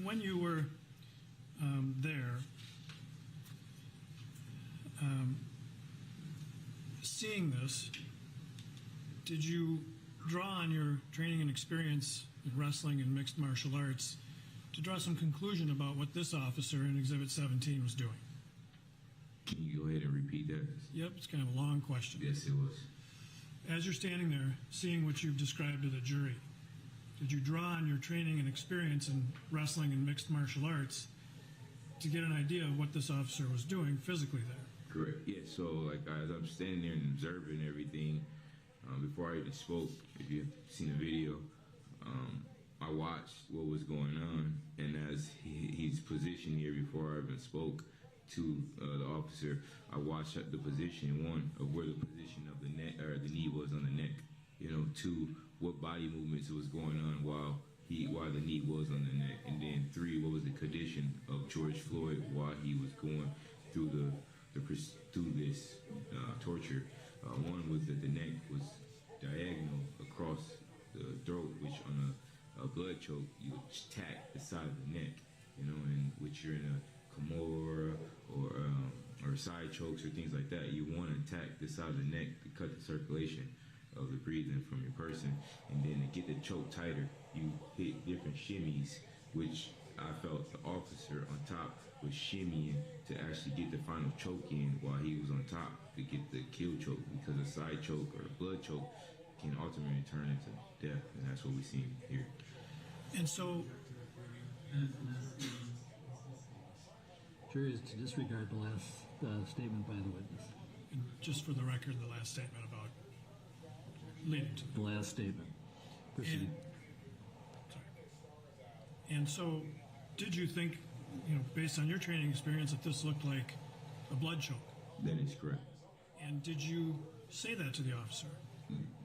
when you were there, seeing this, did you draw on your training and experience in wrestling and mixed martial arts to draw some conclusion about what this officer in Exhibit 17 was doing? Can you go ahead and repeat that? Yep, it's kind of a long question. Yes, it was. As you're standing there, seeing what you've described to the jury, did you draw on your training and experience in wrestling and mixed martial arts to get an idea of what this officer was doing physically there? Correct. Yeah, so like as I'm standing there and observing everything, before I even spoke, if you've seen the video, I watched what was going on, and as he's positioned here before I even spoke to the officer, I watched the position, one, of where the position of the neck or the knee was on the neck, two, what body movements was going on while why the knee was on the neck, and then 3, what was the condition of George Floyd while he was going through this torture. 1 was that the neck was diagonal across the throat, which on a blood choke you would tack the side of the neck, and which you're in a Kimura or side chokes or things like that, you want to attack the side of the neck to cut the circulation of the breathing from your person. And then to get the choke tighter, you hit different shimmies, which I felt the officer on top was shimmying to actually get the final choke in while he was on top to get the kill choke, because a side choke or a blood choke can ultimately turn into death, and that's what we see here. And so, Jury is to disregard the last statement by the witness. just for the record, the last statement about leading to The last statement. Proceed. And so, did you think, based on your training experience, that this looked like a blood choke? That is correct. And did you say that to the officer?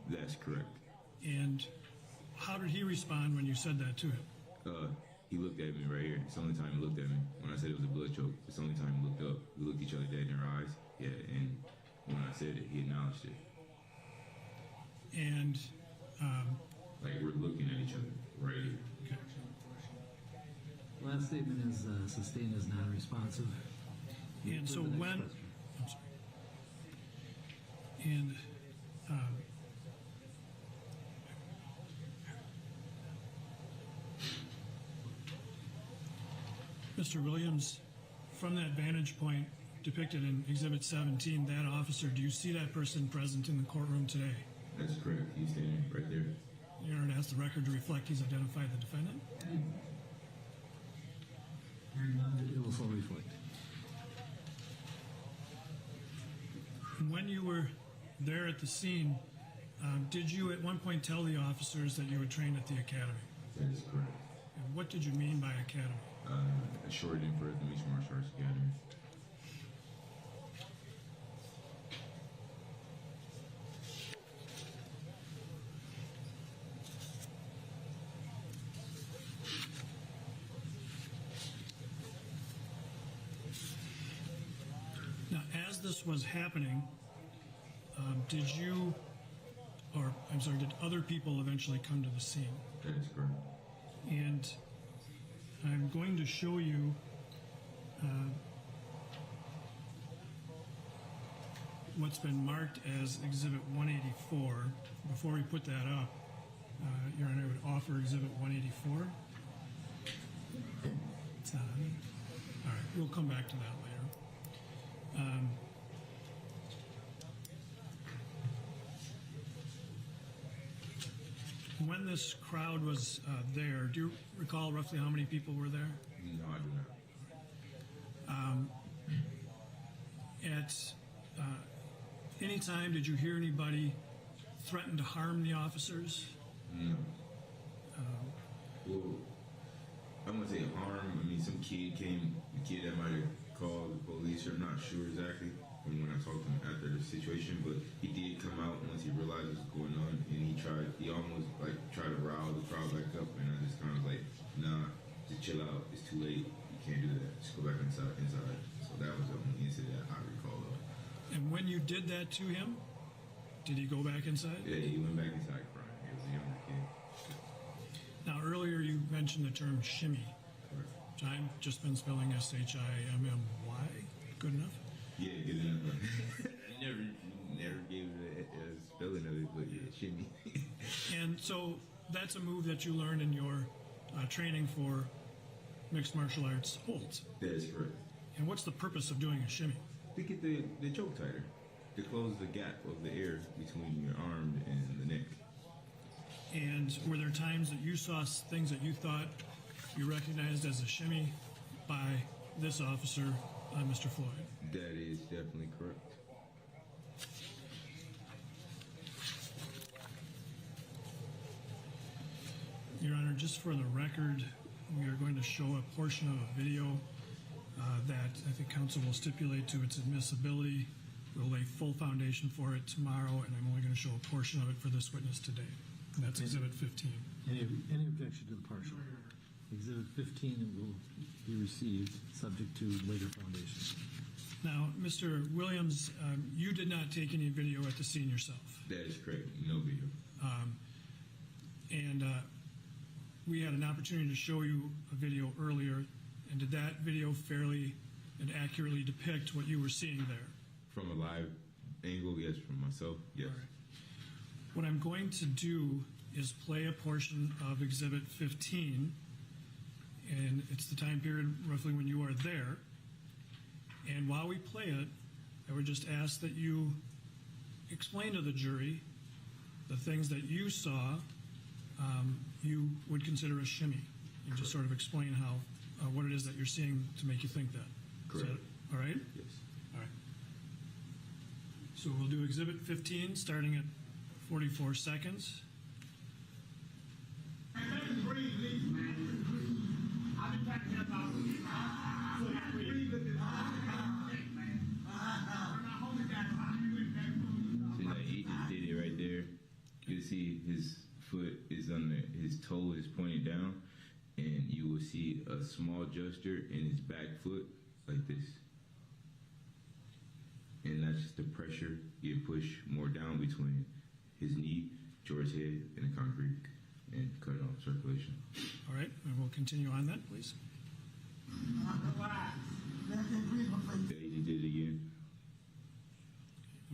That's correct. And how did he respond when you said that to him? He looked at me right here. It's the only time he looked at me. When I said it was a blood choke, it's the only time he looked up. We looked each other dead in our eyes. Yeah, and when I said it, he acknowledged it. And, like we're looking at each other right here. okay. Last statement is sustained as non-responsive. And so The next when, question. I'm sorry. And, Mr. Williams, from that vantage point depicted in Exhibit 17, that officer, do you see that person present in the courtroom today? That's correct. He's standing right there. In order to ask the record to reflect he's identified the defendant? It will so reflect. When you were there at the scene, did you at one point tell the officers that you were trained at the academy? That is correct. And what did you mean by academy? A short name for the Mixed Martial Arts Academy. Now, as this was happening, did other people eventually come to the scene? That is correct. And I'm going to show you what's been marked as Exhibit 184. Before we put that up, Your Honor, I would offer Exhibit 184. It's not on it. All right, we'll come back to that later. When this crowd was there, do you recall roughly how many people were there? No, I do not. At any time, did you hear anybody threaten to harm the officers? No. Well, I'm gonna say harm. I mean, some kid came, the kid that might have called the police, or I'm not sure exactly from when I talked to him after the situation, but he did come out once he realized what was going on, and he almost like tried to rile the crowd back up, and I just kind of like, nah, just chill out. It's too late. You can't do that. Just go back inside. So that was the only incident I recall of. And when you did that to him, did he go back inside? Yeah, he went back inside crying. He was a younger kid. Now, earlier you mentioned the term shimmy, which I've just been spelling S-H-I-M-M-Y. Good enough? Yeah, good enough. I never gave it a spelling of it, but yeah, shimmy. And so that's a move that you learned in your training for mixed martial arts holds. That is correct. And what's the purpose of doing a shimmy? To get the choke tighter, to close the gap of the air between your arm and the neck. And were there times that you saw things that you thought you recognized as a shimmy by this officer, Mr. Floyd? That is definitely correct. Your Honor, just for the record, we are going to show a portion of a video that I think counsel will stipulate to its admissibility. We'll lay full foundation for it tomorrow, and I'm only going to show a portion of it for this witness today. That's Exhibit 15. Any objection to the partial? Exhibit 15 will be received, subject to later foundation. Now, Mr. Williams, you did not take any video at the scene yourself. That is correct. No video. And we had an opportunity to show you a video earlier, and did that video fairly and accurately depict what you were seeing there? From a live angle, yes. From myself, yes. All right. What I'm going to do is play a portion of Exhibit 15, and it's the time period roughly when you are there. And while we play it, I would just ask that you explain to the jury the things that you saw you would consider a shimmy, and just sort of explain how what it is that you're seeing to make you think that. Correct. Is that all right? Yes. All right. So we'll do Exhibit 15 starting at 44 seconds. I've been trying to help out with you. Breathe with this. See, like he just did it right there. You see his foot is on his toe is pointed down, and you will see a small gesture in his back foot like this. And that's just the pressure getting pushed more down between his knee, George's head, and the concrete, and cutting off circulation. All right, and we'll continue on that, please. Yeah, he did it again.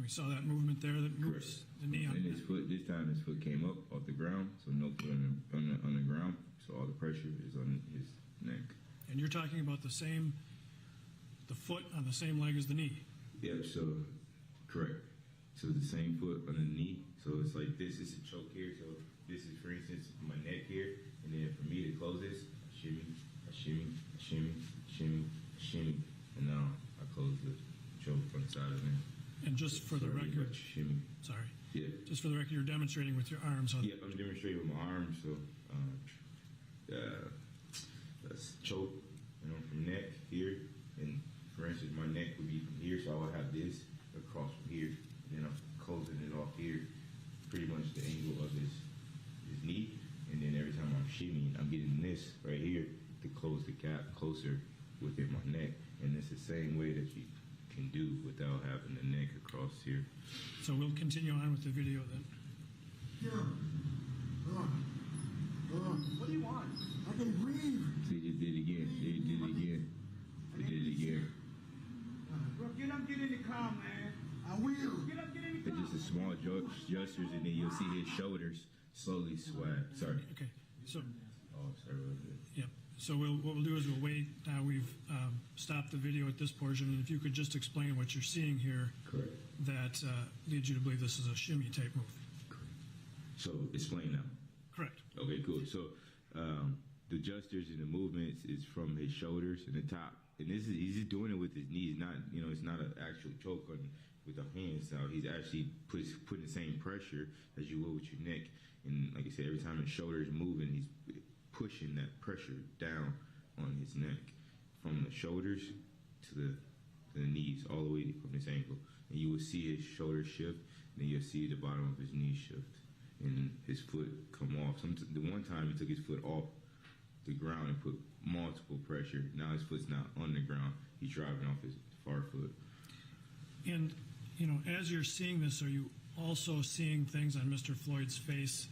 We saw that movement there that moves the knee And on. his foot, this time his foot came up off the ground, so no foot on the ground, so all the pressure is on his neck. And you're talking about the foot on the same leg as the knee. Yep, so correct. So the same foot on the knee. So it's like this is a choke here. So this is, for instance, my neck here. And then for me to close this, I shimmy, I shimmy, I shimmy, I shimmy, I shimmy. And now I close the choke on the side of it. And just for the record, shimmy. sorry, Yeah. just for the record, you're demonstrating with your arms on. Yep, I'm demonstrating with my arms. So that's choke, from neck here. And for instance, my neck would be from here, so I would have this across from here. And then I'm closing it off here, pretty much the angle of his knee. And then every time I'm shimmying, I'm getting this right here to close the gap closer within my neck. And it's the same way that you can do without having the neck across here. So we'll continue on with the video then. What do you want? I can breathe. See, he did it again. He did it again. He did it again. Bro, get up, get in the car, man. I will. Get up, get in the car. It's just a small gestures, and then you'll see his shoulders slowly swag. Sorry. Okay, so Oh, sorry about that. yep. So what we'll do is we'll wait. Now we've stopped the video at this portion, and if you could just explain what you're seeing here, Correct. that leads you to believe this is a shimmy type move. So explain now. Correct. Okay, cool. So the gestures and the movements is from his shoulders and the top, and he's just doing it with his knees. Not it's not an actual choke on with the hands. Now he's actually putting the same pressure as you would with your neck. And like I said, every time his shoulder is moving, he's pushing that pressure down on his neck from the shoulders to the knees, all the way from this angle. And you will see his shoulder shift, and then you'll see the bottom of his knee shift, and his foot come off. The one time he took his foot off the ground and put multiple pressure. Now his foot's not on the ground. He's driving off his far foot. And as you're seeing this, are you also seeing things on Mr. Floyd's face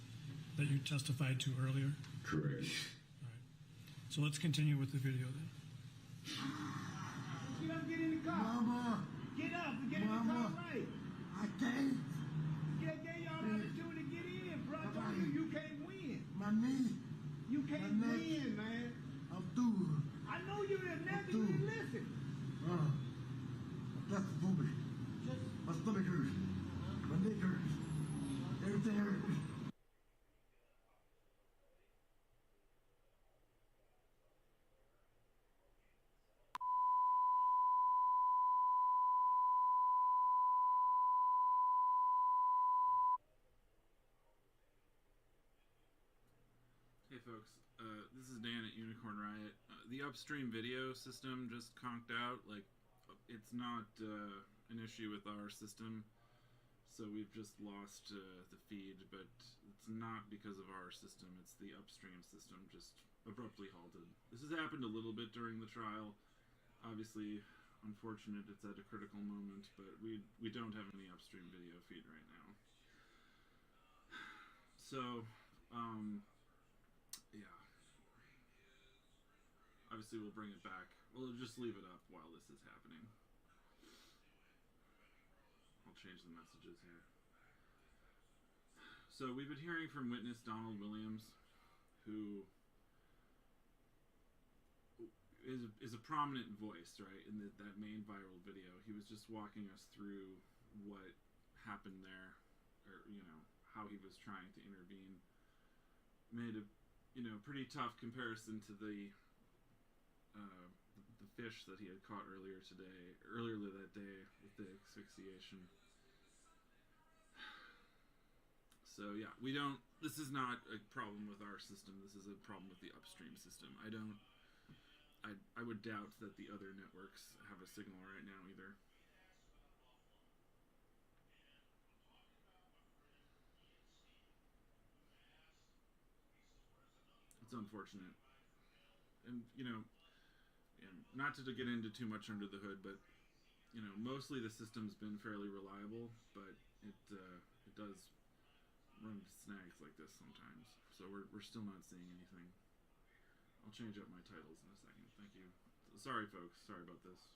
that you testified to earlier? Correct. All right. So let's continue with the video then. Get up, get in the car. Mama, Get up and get in the car right. I can't. Get gave y'all the opportunity to get in, bro. I told you can't win. My knee. You can't My neck. win, man. I'm through. I know you didn't never you didn't listen. That's foolish. My stomach hurts. My neck hurts. Everything hurts. Hey folks, this is Dan at Unicorn Riot. The upstream video system just conked out. Like, it's not an issue with our system. So we've just lost the feed, but it's not because of our system. It's the upstream system just abruptly halted. This has happened a little bit during the trial. Obviously, unfortunate it's at a critical moment, but we don't have any upstream video feed right now. So, yeah. Obviously, we'll bring it back. We'll just leave it up while this is happening. I'll change the messages here. So we've been hearing from witness Donald Williams, who is a prominent voice, right, in that main viral video. He was just walking us through what happened there, or, how he was trying to intervene. Made a, pretty tough comparison to the fish that he had caught earlier that day with the asphyxiation. So yeah, this is not a problem with our system. This is a problem with the upstream system. I would doubt that the other networks have a signal right now either. It's unfortunate. And, not to get into too much under the hood, but, mostly the system's been fairly reliable, but it does run into snags like this sometimes. So we're still not seeing anything. I'll change up my titles in a second. Thank you. Sorry, folks. Sorry about this.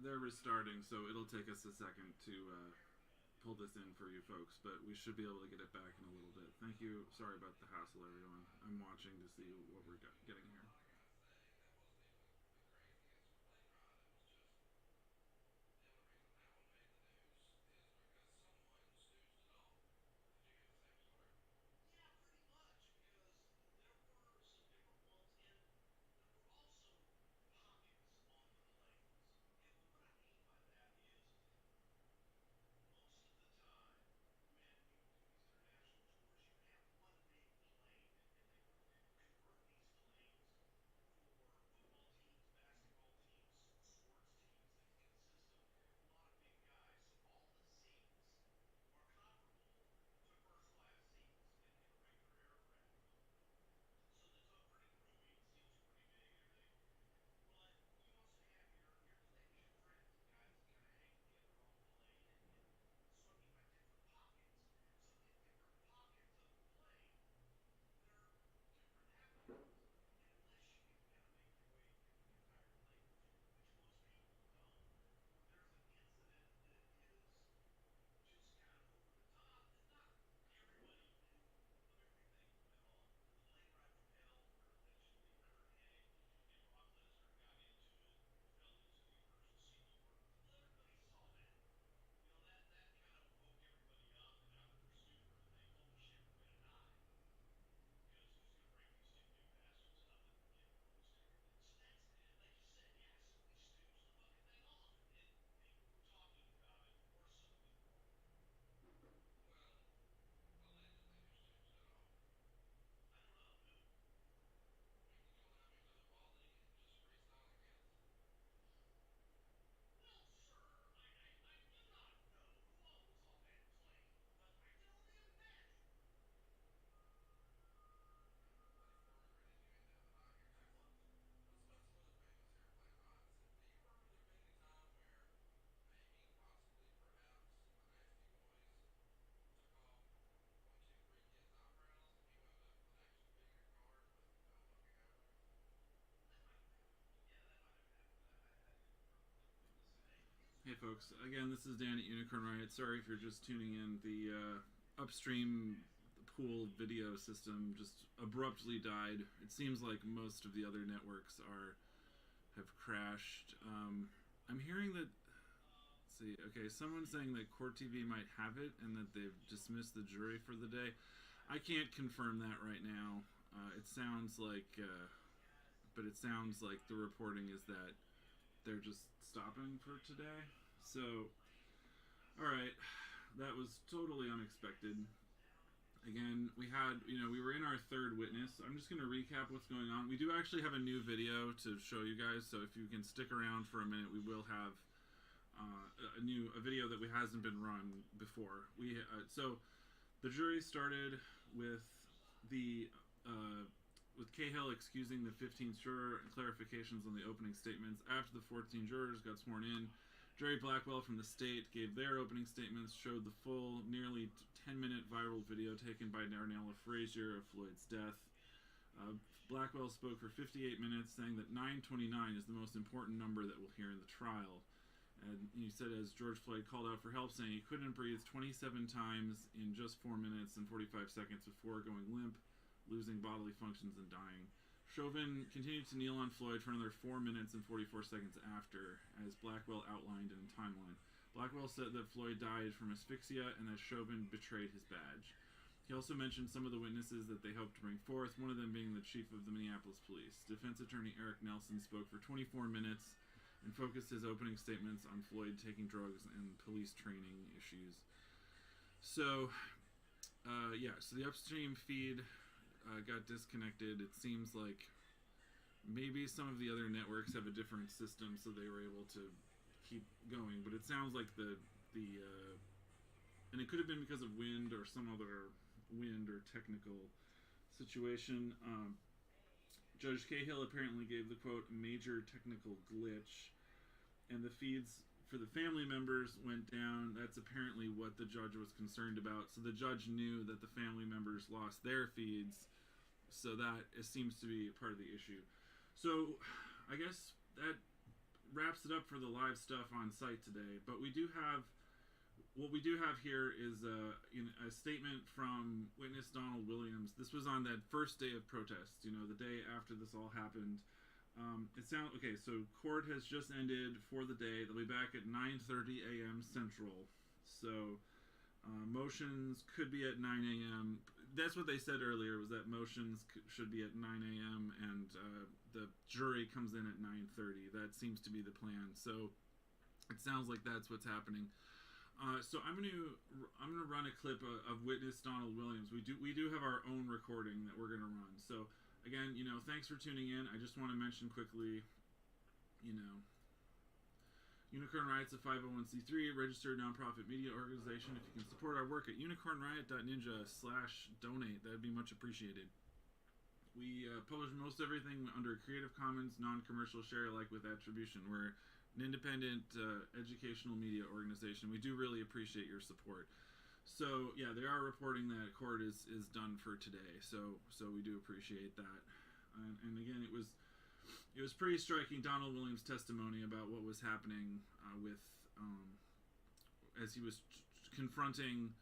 They're restarting, so it'll take us a second to pull this in for you folks, but we should be able to get it back in a little bit. Thank you. Sorry about the hassle, everyone. I'm watching to see what we're getting here. Hey folks, again, this is Dan at Unicorn Riot. Sorry if you're just tuning in. The upstream pool video system just abruptly died. It seems like most of the other networks have crashed. I'm hearing that. Let's see. Okay, someone's saying that Court TV might have it and that they've dismissed the jury for the day. I can't confirm that right now. It sounds like, but it sounds like the reporting is that they're just stopping for today. So, all right, that was totally unexpected. Again, we were in our third witness. I'm just going to recap what's going on. We do actually have a new video to show you guys, so if you can stick around for a minute, we will have a video that hasn't been run before. So the jury started with with Cahill excusing the 15th juror and clarifications on the opening statements. After the 14 jurors got sworn in, Jerry Blackwell from the state gave their opening statements, showed the full, nearly 10-minute viral video taken by Darnella Frazier of Floyd's death. Blackwell spoke for 58 minutes, saying that 929 is the most important number that we'll hear in the trial. And he said, as George Floyd called out for help, saying he couldn't breathe 27 times in just 4 minutes and 45 seconds before going limp, losing bodily functions and dying. Chauvin continued to kneel on Floyd for another 4 minutes and 44 seconds after, as Blackwell outlined in the timeline. Blackwell said that Floyd died from asphyxia and that Chauvin betrayed his badge. He also mentioned some of the witnesses that they hoped to bring forth, one of them being the chief of the Minneapolis Police. Defense attorney Eric Nelson spoke for 24 minutes and focused his opening statements on Floyd taking drugs and police training issues. So, so the upstream feed got disconnected. It seems like maybe some of the other networks have a different system, so they were able to keep going. But it sounds like and it could have been because of wind or some other wind or technical situation. Judge Cahill apparently gave the quote major technical glitch, and the feeds for the family members went down. That's apparently what the judge was concerned about. So the judge knew that the family members lost their feeds, so that it seems to be part of the issue. So I guess that wraps it up for the live stuff on site today. But what we do have here is a statement from witness Donald Williams. This was on that first day of protest, the day after this all happened. So court has just ended for the day. They'll be back at 9:30 a.m. Central. So motions could be at 9 a.m. That's what they said earlier, was that motions should be at 9 a.m. and the jury comes in at 9:30. That seems to be the plan. So it sounds like that's what's happening. So I'm gonna run a clip of witness Donald Williams. We do have our own recording that we're gonna run. So again, thanks for tuning in. I just want to mention quickly, Unicorn Riot's a 501c3 registered nonprofit media organization. If you can support our work at unicornriot.ninja/donate, that'd be much appreciated. We publish most everything under Creative Commons, non-commercial, share alike with attribution. We're an independent educational media organization. We do really appreciate your support. So yeah, they are reporting that court is done for today. So we do appreciate that. And again, it was pretty striking, Donald Williams' testimony about what was happening as he was confronting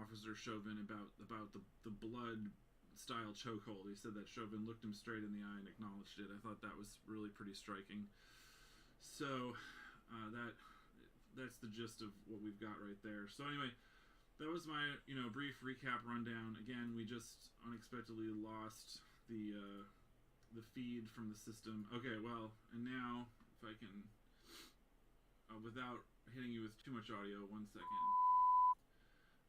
Officer Chauvin about the blood style chokehold. He said that Chauvin looked him straight in the eye and acknowledged it. I thought that was really pretty striking. So that's the gist of what we've got right there. So anyway, that was my brief recap rundown. Again, we just unexpectedly lost the feed from the system. Okay, well, and now if I can, without hitting you with too much audio, 1 second.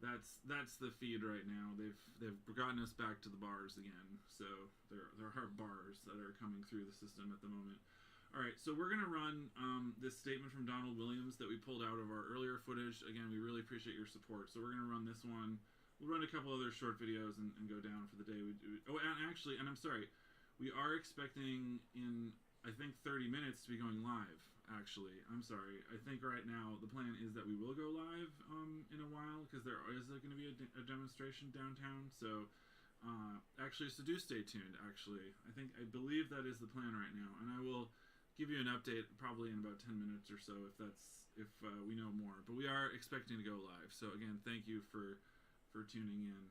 That's the feed right now. They've gotten us back to the bars again. So there are bars that are coming through the system at the moment. All right, so we're gonna run this statement from Donald Williams that we pulled out of our earlier footage. Again, we really appreciate your support. So we're gonna run this one. We'll run a couple other short videos and go down for the day. And I'm sorry, we are expecting in I think 30 minutes to be going live. Actually, I'm sorry. I think right now the plan is that we will go live in a while because there is going to be a demonstration downtown. So actually, so do stay tuned. Actually, I believe that is the plan right now, and I will give you an update probably in about 10 minutes or so if we know more. But we are expecting to go live. So again, thank you for tuning in.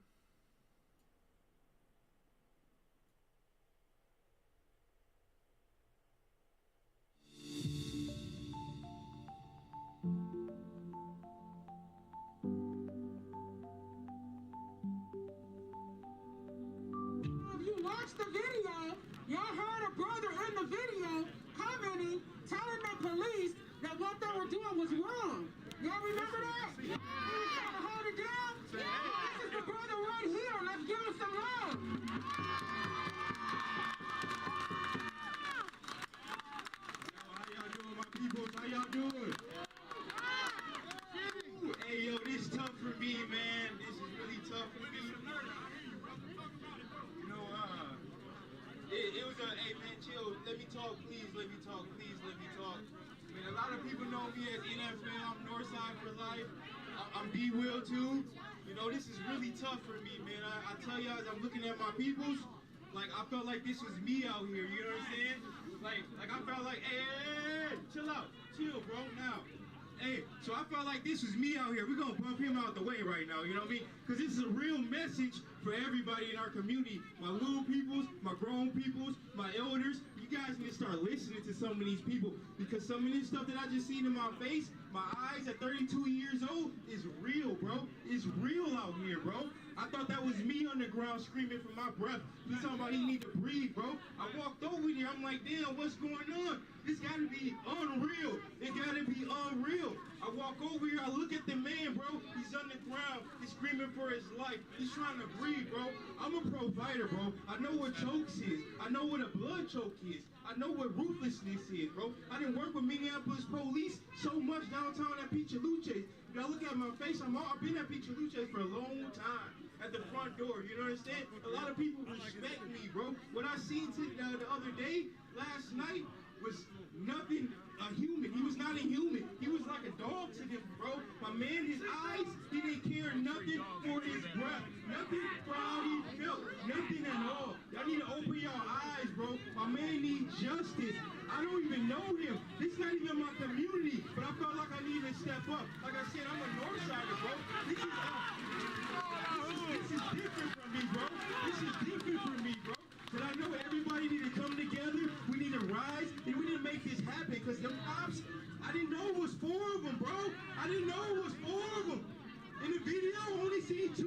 If you watched the video, y'all heard a brother in the video commenting, telling the police that what they were doing was wrong. Y'all remember that? He was trying to hold it down. This is the brother right here. Let's give him some love. How y'all doing, my peoples? How y'all doing? Hey, yo, this is tough for me, man. This is really tough for me. You know, it was a, hey, man, chill. Let me talk, please. Let me talk, please. Let me talk. I mean, a lot of people know me as NFL. I'm Northside for life. I'm D-Will, too. You know, this is really tough for me, man. I tell you, as I'm looking at my peoples, like, I felt like this was me out here. You know what I'm saying? Like I felt like, hey, chill out. Chill, bro, now. Hey, so I felt like this was me out here. We're going to bump him out the way right now, you know what I mean? Because this is a real message for everybody in our community. My little peoples, my grown peoples, my elders. You guys need to start listening to some of these people, because some of this stuff that I just seen in my face, my eyes at 32 years old, is real, bro. It's real out here, bro. I thought that was me on the ground screaming for my breath. He's talking about he need to breathe, bro. I walked over there. I'm like, damn, what's going on? This got to be unreal. It got to be unreal. I walk over here. I look at the man, bro. He's on the ground. He's screaming for his life. He's trying to breathe, bro. I'm a provider, bro. I know what chokes is. I know what a blood choke is. I know what ruthlessness is, bro. I didn't work with Minneapolis police so much downtown at Picha Luce's. If y'all look at my face, I've been at Picha Luce's for a long time. At the front door, you know what I'm saying? A lot of people respect me, bro. What I seen the other day, last night, was nothing a human. He was not a human. He was like a dog to them, bro. My man, his eyes, he didn't care nothing for his breath. Nothing for how he felt. Nothing at all. Y'all need to open your eyes, bro. My man needs justice. I don't even know him. This is not even my community, but I felt like I needed to step up. Like I said, I'm a Northsider, bro. This is different from me, bro. This is different from me, bro. But I know everybody need to come together. We need to rise, and we need to make this happen. Because them cops, I didn't know it was 4 of them, bro. I didn't know it was 4 of them. In the video, I only seen 2.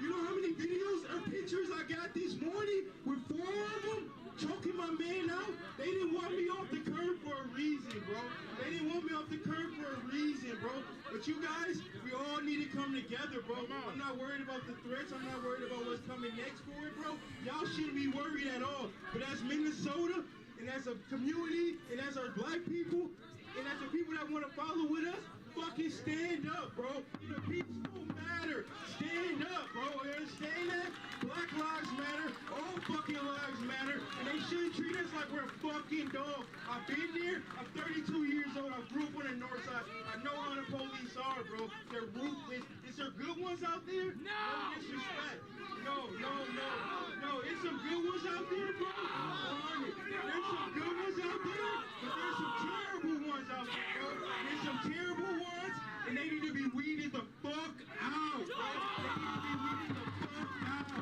You know how many videos or pictures I got this morning with 4 of them choking my man out? They didn't want me off the curb for a reason, bro. They didn't want me off the curb for a reason, bro. But you guys, we all need to come together, bro. I'm not worried about the threats. I'm not worried about what's coming next for it, bro. Y'all shouldn't be worried at all. But as Minnesota, and as a community, and as our black people, and as the people that want to follow with us, fucking stand up, bro. The peaceful matter. Stand up, bro. You understand that? Black lives matter. All fucking lives matter. And they shouldn't treat us like we're fucking dogs. I've been there. I'm 32 years old. I grew up on the north side. I know how the police are, bro. They're ruthless. Is there good ones out there? No disrespect. No. There's some good ones out there, bro. There's some good ones out there, but there's some terrible ones out there, bro. There's some terrible ones, and they need to be weeded the fuck out, bro. They need to be weeded the fuck out.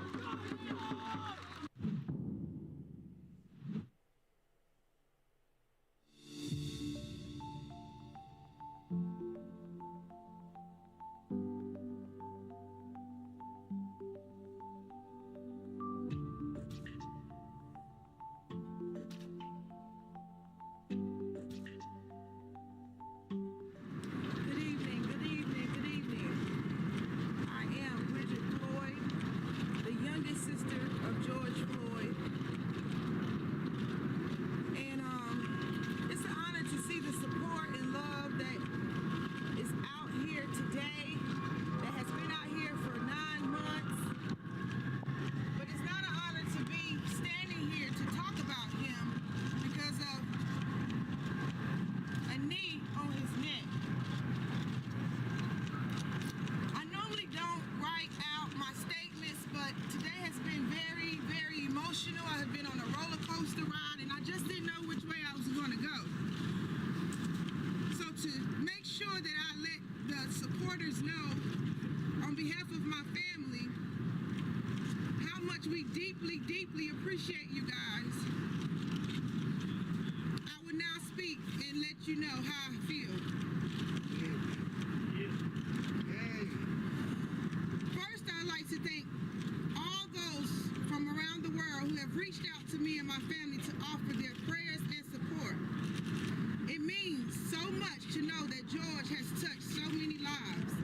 we deeply, deeply appreciate you guys. I will now speak and let you know how I feel. First, I'd like to thank all those from around the world who have reached out to me and my family to offer their prayers and support. It means so much to know that George has touched so many lives.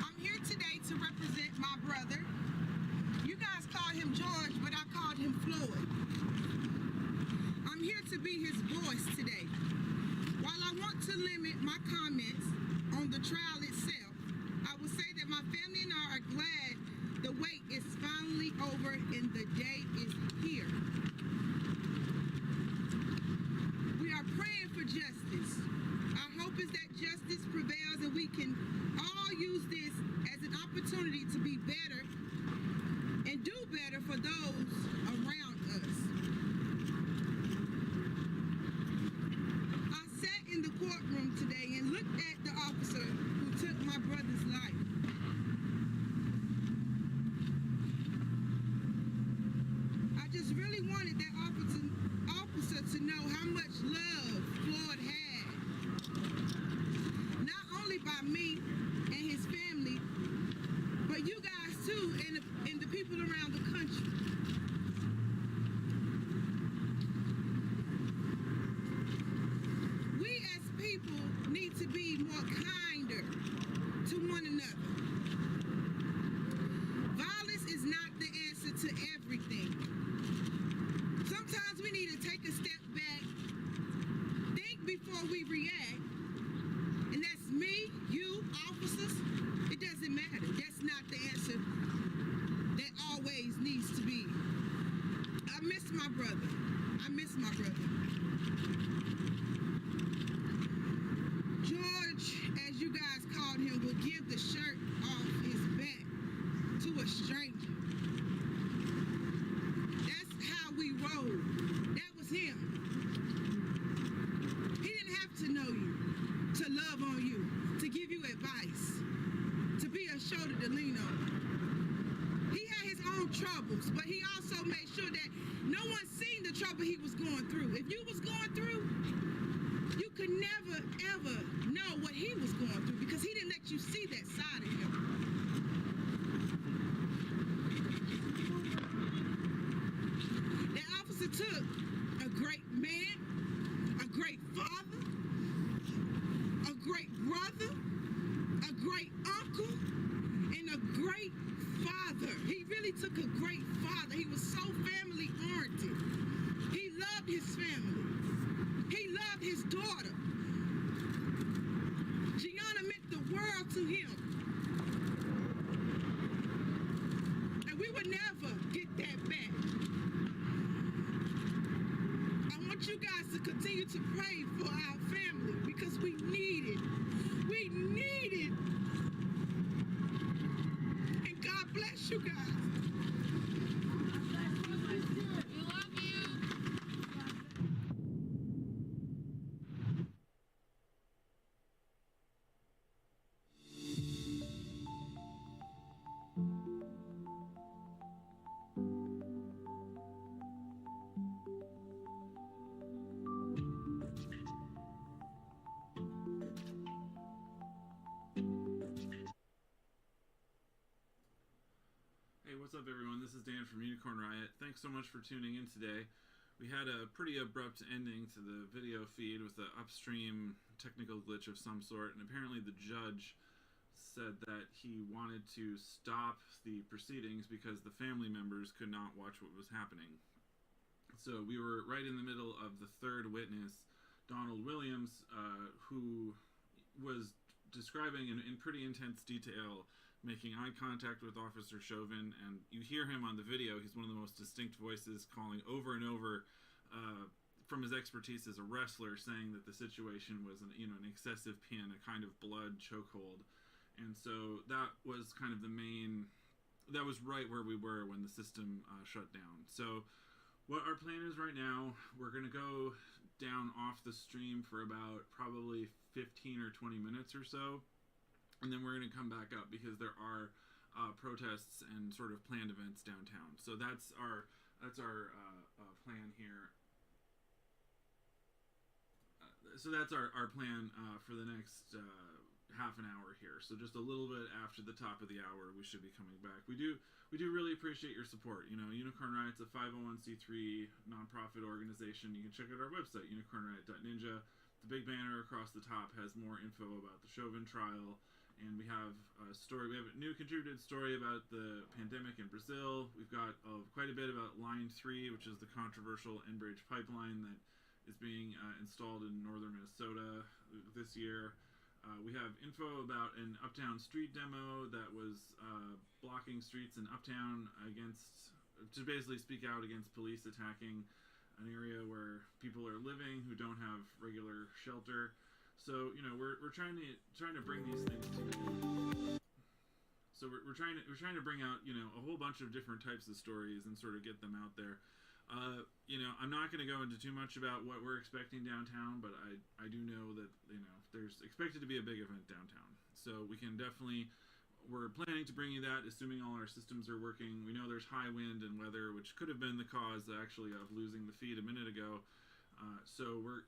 I'm here today to represent my brother. You guys called him George, but I called him Floyd. I'm here to be his voice today. While I want to limit my comments on the trial itself, I will say that my family and I are glad the wait is finally over and the day is here. We are praying for justice. Our hope is that justice prevails and we can all use this as an opportunity to be better and do better for those around us. I sat in the courtroom today and looked at the officer who took my brother's life. I just really wanted that officer to know how much love Floyd had. Not only by me and his family, but you guys too, and the people around the country. We as people need to be more kinder to one another. Violence is not the answer to everything. Sometimes we need to take a step back, think before we react, and that's me, you, officers. It doesn't matter. That's not the answer that always needs to be. I miss my brother. I miss my brother. George, as you guys called him, will give the shirt off his back to a stranger. That's how we roll. That was him. He didn't have to know you, to love on you, to give you advice, to be a shoulder to lean on. He had his own troubles, but he also made sure that no one seen the trouble he was going through. If you was going through, you could never, ever know what he was going through because he didn't let you see that side of him. That officer took a great man, a great father, a great brother, a great uncle, and a great father. He really took a great father. He was so family oriented. He loved his family. He loved his daughter. Gianna meant the world to him. And we would never get that back. I want you guys to continue to pray for our family because we need it. We need it. And God bless you guys. We love you. Hey, what's up everyone? This is Dan from Unicorn Riot. Thanks so much for tuning in today. We had a pretty abrupt ending to the video feed with an upstream technical glitch of some sort, and apparently the judge said that he wanted to stop the proceedings because the family members could not watch what was happening. So we were right in the middle of the third witness, Donald Williams, who was describing in pretty intense detail, making eye contact with Officer Chauvin, and you hear him on the video. He's one of the most distinct voices, calling over and over from his expertise as a wrestler, saying that the situation was an excessive pin, a kind of blood chokehold. And so that was kind of the main, that was right where we were when the system shut down. So what our plan is right now, we're going to go down off the stream for about probably 15 or 20 minutes or so, and then we're going to come back up because there are protests and sort of planned events downtown. So that's our plan here. So that's our plan for the next half an hour here. So just a little bit after the top of the hour, we should be coming back. We do really appreciate your support. You know, Unicorn Riot's a 501c3 nonprofit organization. You can check out our website, unicornriot.ninja. The big banner across the top has more info about the Chauvin trial, and we have a story. We have a new contributed story about the pandemic in Brazil. We've got quite a bit about Line 3, which is the controversial Enbridge pipeline that is being installed in northern Minnesota this year. We have info about an Uptown street demo that was blocking streets in Uptown to basically speak out against police attacking an area where people are living who don't have regular shelter. So we're trying to bring these things to you. So we're trying to bring out a whole bunch of different types of stories and sort of get them out there. I'm not going to go into too much about what we're expecting downtown, but I do know that there's expected to be a big event downtown. So we're planning to bring you that, assuming all our systems are working. We know there's high wind and weather, which could have been the cause actually of losing the feed a minute ago. So we're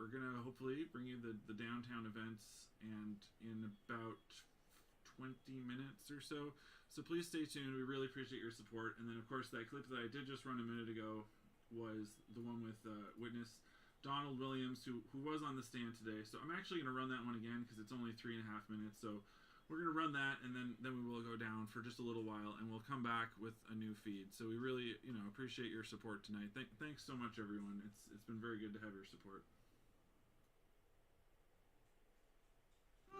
gonna hopefully bring you the downtown events, and in about 20 minutes or so. So please stay tuned. We really appreciate your support. And then of course that clip that I did just run a minute ago was the one with witness Donald Williams, who was on the stand today. So I'm actually going to run that one again because it's only 3.5 minutes. So we're going to run that, and then we will go down for just a little while, and we'll come back with a new feed. So we really, appreciate your support tonight. Thanks so much, everyone. It's been very good to have your support.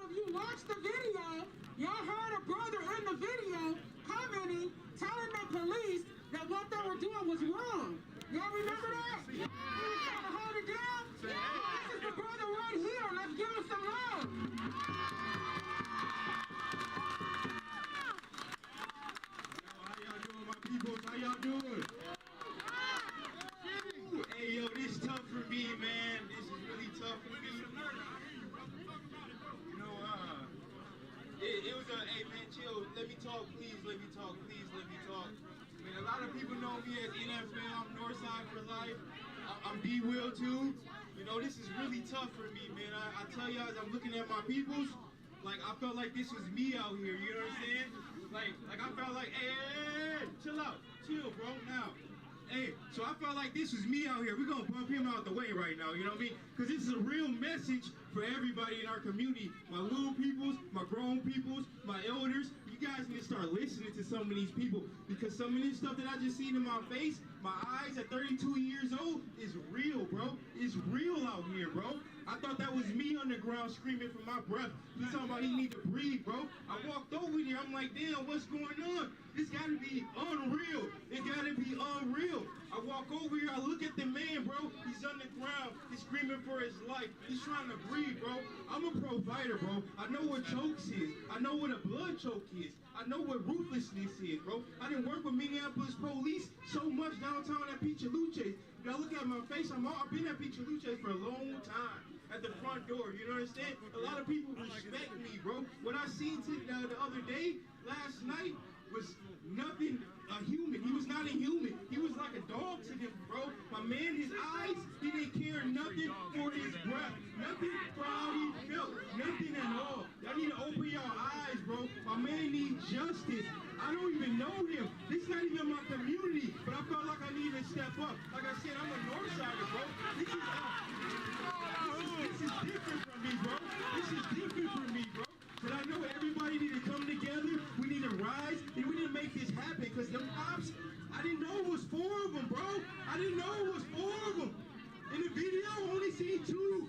If you watched the video, y'all heard a brother in the video commenting, telling the police that what they were doing was wrong. Y'all remember that? He was trying to hold it down. This is the brother right here. Let's give him some love. How y'all doing? Hey, yo, this is tough for me, man. This is really tough for me. It was hey, man, chill. Let me talk, please. Let me talk, please. Let me talk. I mean, a lot of people know me as NFL. I'm Northside for life. I'm D-Will, too. This is really tough for me, man. I tell y'all, as I'm looking at my peoples, I felt like this was me out here. You know what I'm saying? Like I felt like, hey, chill out. Chill, bro, now. Hey, so I felt like this was me out here. We're going to bump him out the way right now, you know what I mean? Because this is a real message for everybody in our community. My little peoples, my grown peoples, my elders. You guys need to start listening to some of these people, because some of this stuff that I just seen in my face, my eyes at 32 years old, is real, bro. It's real out here, bro. I thought that was me on the ground screaming for my breath. He's talking about he need to breathe, bro. I walked over here. I'm like, damn, what's going on? This got to be unreal. It got to be unreal. I walk over here. I look at the man, bro. He's on the ground. He's screaming for his life. He's trying to breathe, bro. I'm a provider, bro. I know what chokes is. I know what a blood choke is. I know what ruthlessness is, bro. I didn't work with Minneapolis police so much downtown at Pichaluches. Y'all look at my face. I've been at Pichaluches for a long time. At the front door, you know what I'm saying? A lot of people respect me, bro. What I seen the other day, last night, was nothing a human. He was not a human. He was like a dog to them, bro. My man, his eyes, he didn't care nothing for his breath. Nothing for how he felt. Nothing at all. Y'all need to open your eyes, bro. My man needs justice. I don't even know him. This is not even my community, but I felt like I needed to step up. Like I said, I'm a Northsider, bro. This is different from me, bro. This is different from me, bro. But I know everybody need to come together. We need to rise, and we need to make this happen. Because them cops, I didn't know it was 4 of them, bro. I didn't know it was 4 of them. In the video, I only seen 2.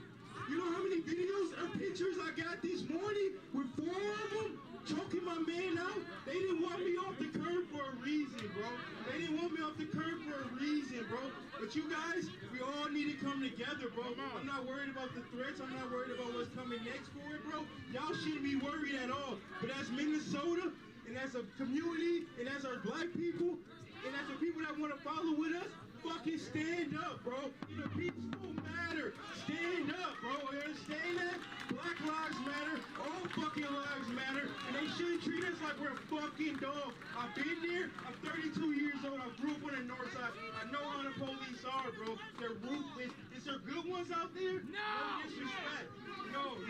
You know how many videos or pictures I got this morning with 4 of them choking my man out? They didn't want me off the curb for a reason, bro. They didn't want me off the curb for a reason, bro. But you guys, we all need to come together, bro. I'm not worried about the threats. I'm not worried about what's coming next for it, bro. Y'all shouldn't be worried at all. But as Minnesota, and as a community, and as our black people, and as the people that want to follow with us, fucking stand up, bro. In a peaceful matter. Stand up, bro. You understand that? Black lives matter. All fucking lives matter. And they shouldn't treat us like we're fucking dogs. I've been there. I'm 32 years old. I grew up on the north side. I know how the police are, bro. They're ruthless. Is there good ones out there? No disrespect. No.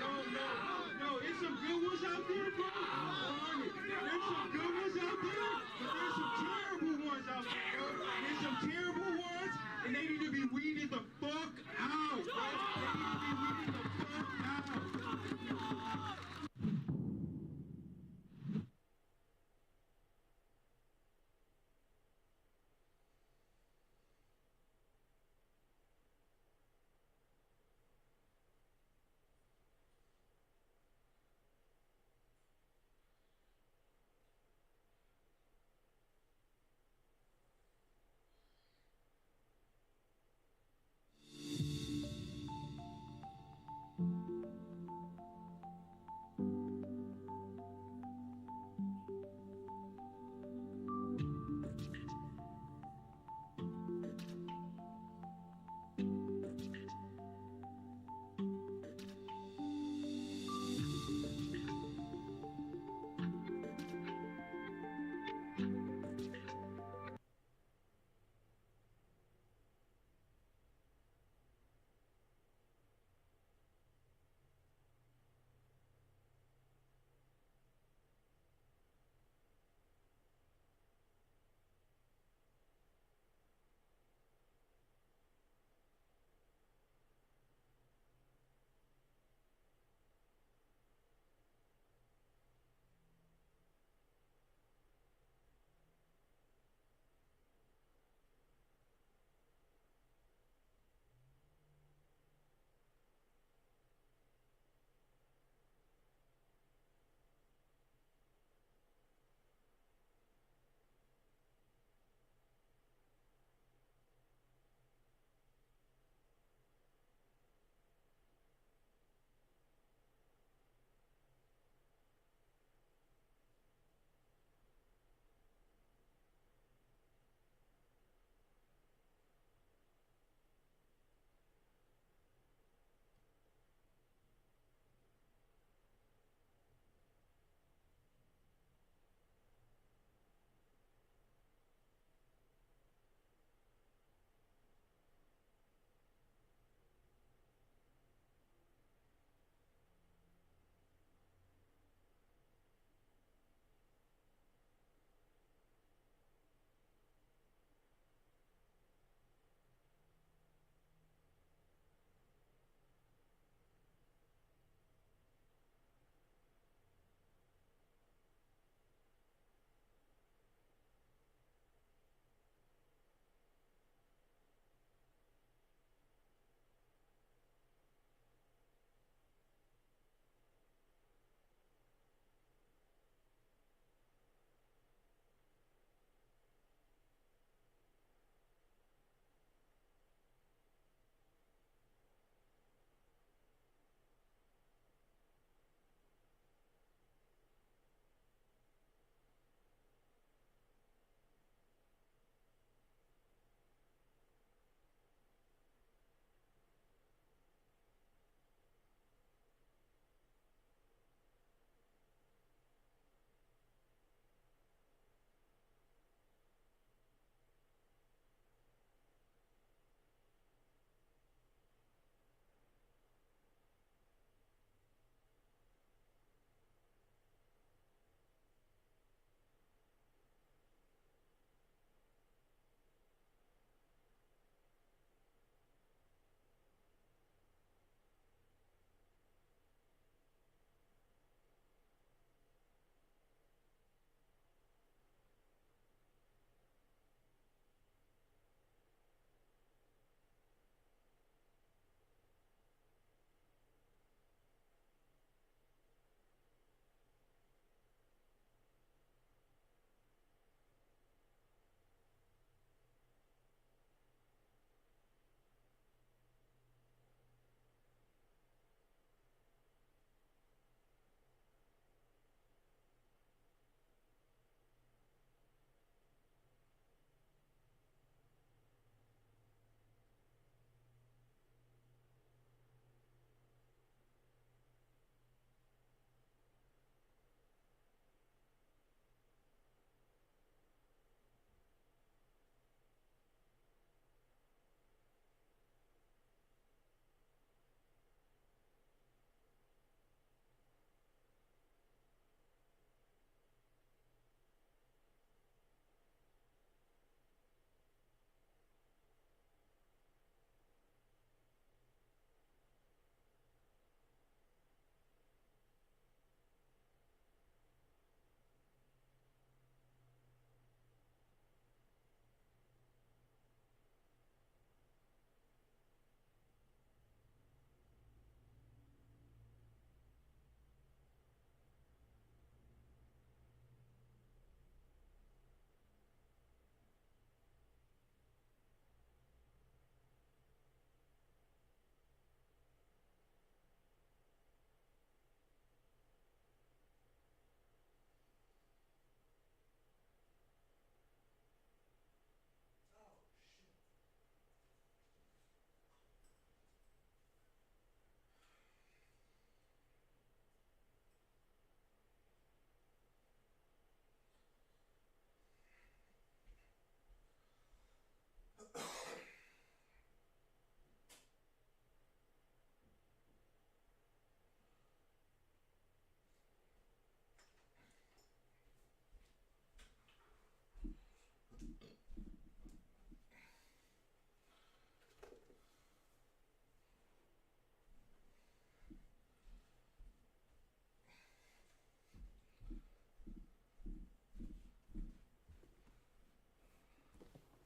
It's some good ones out there, bro. There's some good ones out there, but there's some